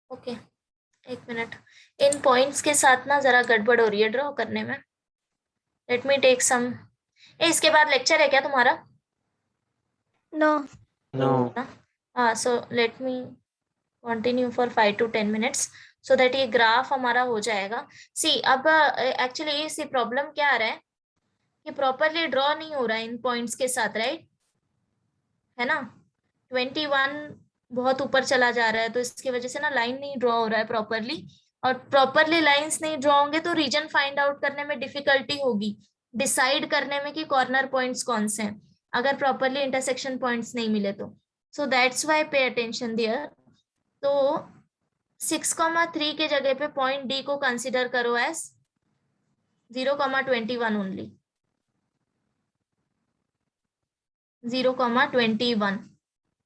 ओके, एक मिनट, इन पॉइंट्स के साथ ना जरा गड़बड़ हो रही है ड्रॉ करने में, लेट मी टेक सम। इसके बाद लेक्चर है क्या तुम्हारा?
No.
No.
So let me continue for 5 to 10 minutes so that ये ग्राफ हमारा हो जाएगा। सी अब एक्चुअली सी प्रॉब्लम क्या आ रहा है कि प्रॉपरली ड्रॉ नहीं हो रहा है इन पॉइंट्स के साथ, राइट? है ना, 21 बहुत ऊपर चला जा रहा है, तो इसकी वजह से ना लाइन नहीं ड्रॉ हो रहा है प्रॉपरली, और प्रॉपरली लाइंस नहीं ड्रॉ होंगे तो रीजन फाइंड आउट करने में डिफिकल्टी होगी, डिसाइड करने में कि कॉर्नर पॉइंट्स कौन से हैं, अगर प्रॉपरली इंटरसेक्शन पॉइंट्स नहीं मिले तो। So that's why pay attention there. तो 6,3 के जगह पे पॉइंट डी को कंसिडर करो as 0,21 only, 0,21।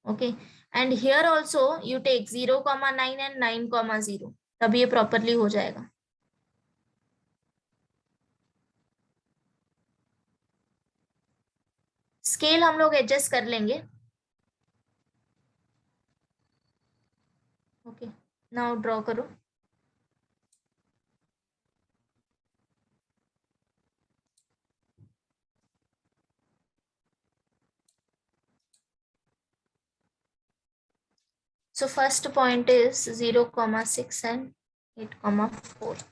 Okay, and here also you take 0,9 and 9,0, तब ये प्रॉपरली हो जाएगा। स्केल हम लोग एडजस्ट कर लेंगे। ओके, नाउ ड्रॉ करो। So first point is 0,6 and 8,4.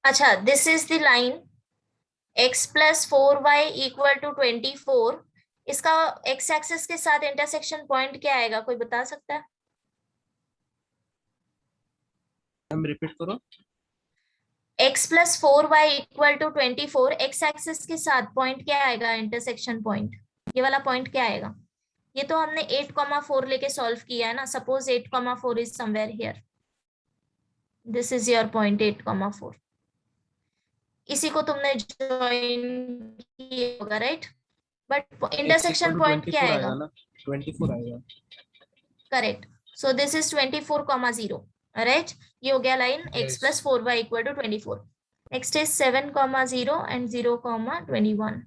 अच्छा, this is the line x plus 4y equal to 24। इसका x एक्सिस के साथ इंटरसेक्शन पॉइंट क्या आएगा, कोई बता सकता है?
हम रिपीट करो।
x plus 4y equal to 24, x axis के साथ पॉइंट क्या आएगा, इंटरसेक्शन पॉइंट? ये वाला पॉइंट क्या आएगा? ये तो हमने 8,4 लेके सॉल्व किया है ना। Suppose 8,4 is somewhere here, this is your point 8,4। इसी को तुमने ज्वाइन किया होगा, राइट? बट इंटरसेक्शन पॉइंट क्या
24
आएगा?
आएगा ना, 24 आएगा।
Correct. So this is 24,0, right? ये हो गया line x plus 4y equal to 24। Next is 7,0 and 0,21।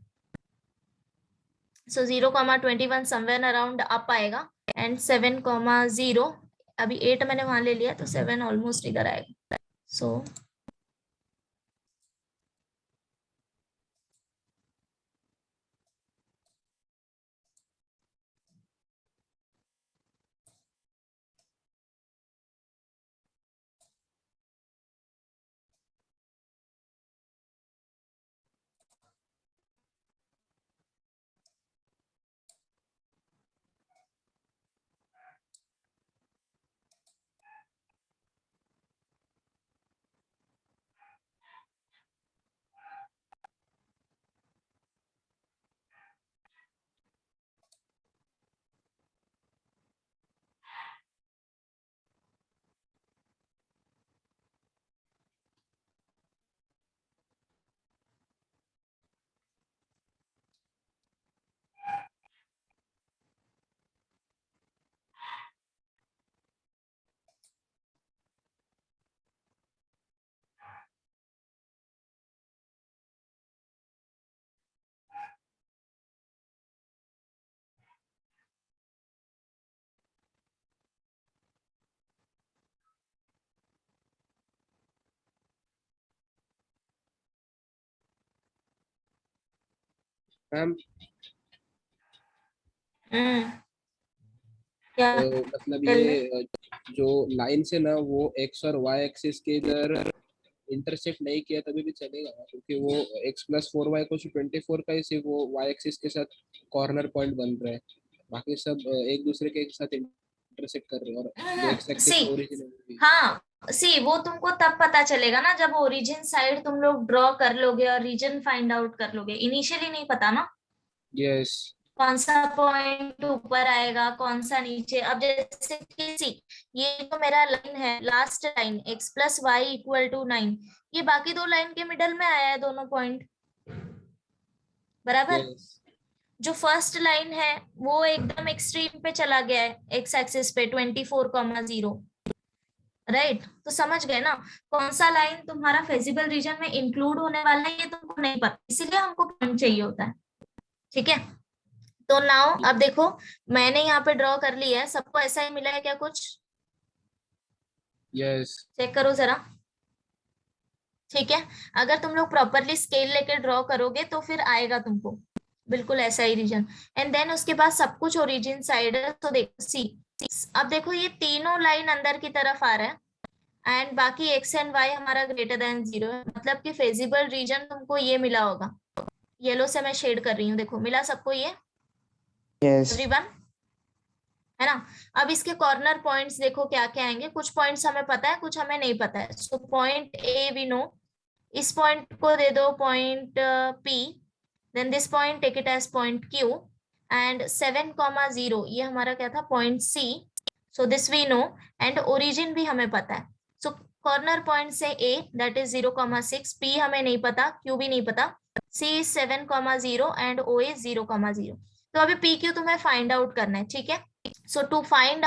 So 0,21 somewhere around up आएगा एंड 7,0, अभी 8 मैंने वहां ले लिया तो 7 ऑलमोस्ट इधर आएगा। सो
मैम
क्या?
मतलब
टेल मी।
ये जो लाइन से ना वो एक्स और वाई एक्सिस के इधर इंटरसेक्ट नहीं किया तभी भी चलेगा, क्योंकि वो एक्स प्लस 4y को 24 का ही सिर्फ वो वाई एक्सिस के साथ कॉर्नर पॉइंट बन रहा है, बाकी सब एक दूसरे के साथ इंटरसेक्ट कर रहे हैं, और जो एक्स एक्सिस
सी,
का ओरिजिन है।
हाँ सी, वो तुमको तब पता चलेगा ना जब ओरिजिन साइड तुम लोग ड्रॉ कर लोगे और रीजन फाइंड आउट कर लोगे। इनिशियली नहीं पता ना
यस।
कौन सा पॉइंट ऊपर आएगा कौन सा नीचे। अब जैसे कि सी, ये तो मेरा लाइन है, last line x plus y equal to 9, ये बाकी दो लाइन के मिडल में आया है दोनों पॉइंट, बराबर?
यस।
जो फर्स्ट लाइन है वो एकदम एक्सट्रीम पे चला गया है एक्स एक्सिस पे 24,0, राइट? तो समझ गए ना कौन सा लाइन तुम्हारा फेजिबल रीजन में इंक्लूड होने वाला है, ये तुमको नहीं पता, इसीलिए हमको पॉइंट चाहिए होता है। ठीक है, तो नाउ अब देखो मैंने यहाँ पे ड्रॉ कर लिया है, सबको ऐसा ही मिला है क्या कुछ?
यस।
चेक करो जरा। ठीक है, अगर तुम लोग प्रॉपरली स्केल लेके ड्रॉ करोगे तो फिर आएगा तुमको बिल्कुल ऐसा ही रीजन। एंड देन उसके बाद सब कुछ ओरिजिन साइड है, तो देखो सी, अब देखो ये तीनों लाइन अंदर की तरफ आ रहा है एंड बाकी एक्स एंड वाई हमारा ग्रेटर देन 0 है, मतलब कि फेजिबल रीजन तुमको ये मिला होगा। येलो से मैं शेड कर रही हूँ, देखो मिला सबको ये,
Yes.
एवरीवन, है ना? अब इसके कॉर्नर पॉइंट्स देखो क्या क्या आएंगे, कुछ पॉइंट्स हमें पता है कुछ हमें नहीं पता है। So point A we know, इस पॉइंट को दे दो point P, then this point take it as point Q, and 7,0 ये हमारा क्या था, point C. So this we know, and origin भी हमें पता है। सो कॉर्नर पॉइंट से ए दैट इज 0,6, पी हमें नहीं पता, क्यू भी नहीं पता, सी इज 7,0 एंड ओ इज 0,0। तो अभी पी क्यू तुम्हें फाइंड आउट करना है, ठीक है? सो टू फाइंड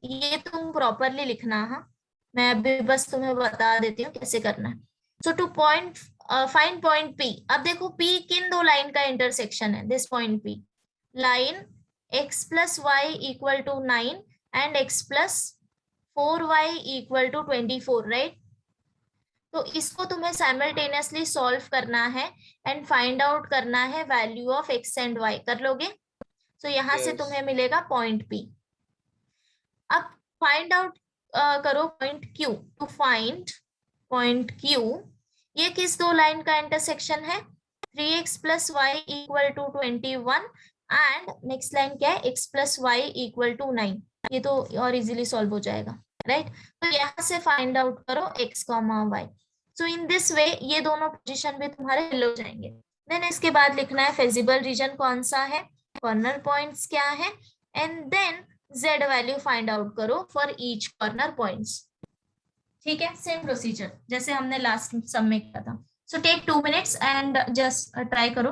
ये तुम प्रॉपरली लिखना, हाँ मैं अभी बस तुम्हें बता देती हूँ कैसे करना है। So to point find point P, अब देखो पी किन दो लाइन का इंटरसेक्शन है, this point P, line x plus y equal to 9 and x plus 4y equal to 24, right? तो इसको तुम्हें साइमल्टेनियसली सॉल्व करना है एंड फाइंड आउट करना है value of x and y, कर लोगे? तो यहां से
Yes.
तुम्हें मिलेगा पॉइंट P। अब फाइंड आउट करो point Q। To find point Q, ये किस दो लाइन का इंटरसेक्शन है? 3x plus y equal to 21 and next line क्या है? x plus y equal to 9। ये तो और इजीली सॉल्व हो जाएगा, राइट? तो यहाँ से फाइंड आउट करो x comma y। So in this way ये दोनों पोजीशन भी तुम्हारे फिल हो जाएंगे। देन इसके बाद लिखना है फेजिबल रीजन कौन सा है, कॉर्नर पॉइंट्स क्या है, and then z value find out करो फॉर ईच कॉर्नर पॉइंट्स। ठीक है, सेम प्रोसीजर जैसे हमने लास्ट सम में किया था। So take 2 minutes and just try करो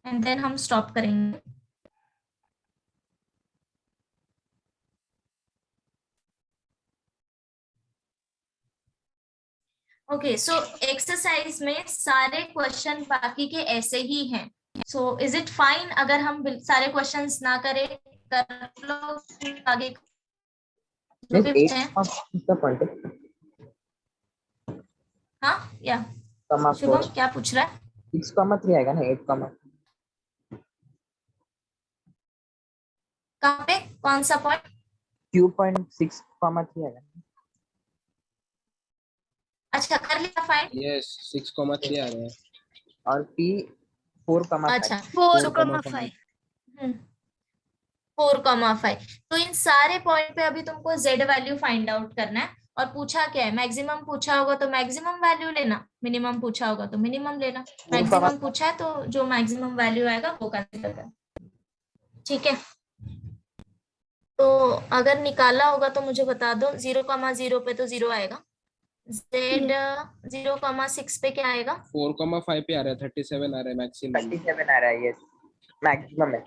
एंड देन हम स्टॉप करेंगे। ओके, सो एक्सरसाइज में सारे क्वेश्चन बाकी के ऐसे ही हैं। सो इज इट फाइन अगर हम सारे क्वेश्चंस ना करें, कर लो आगे? जो भी बचे हैं। हाँ या शुभम क्या पूछ रहा है?
6,3 आएगा ना, 8,
कहाँ पे कौन सा पॉइंट?
Q.6,3 आएगा।
अच्छा कर लिया फाइंड?
यस 6,3 आ रहा है
और P 4,5।
अच्छा
4,5
4,5। तो इन सारे पॉइंट पे अभी तुमको z वैल्यू फाइंड आउट करना है। और पूछा क्या है? मैक्सिमम पूछा होगा तो मैक्सिमम वैल्यू लेना, मिनिमम पूछा होगा तो मिनिमम लेना। मैक्सिमम पूछा है तो जो मैक्सिमम वैल्यू आएगा वो कंसीडर करना। ठीक है, तो अगर निकाला होगा तो मुझे बता दो। 0,0 पे तो 0 आएगा, z 0,6 पे क्या आएगा?
4,5 पे आ रहा है, 37 आ रहा है मैक्सिमम।
37 आ रहा है, यस मैक्सिमम है।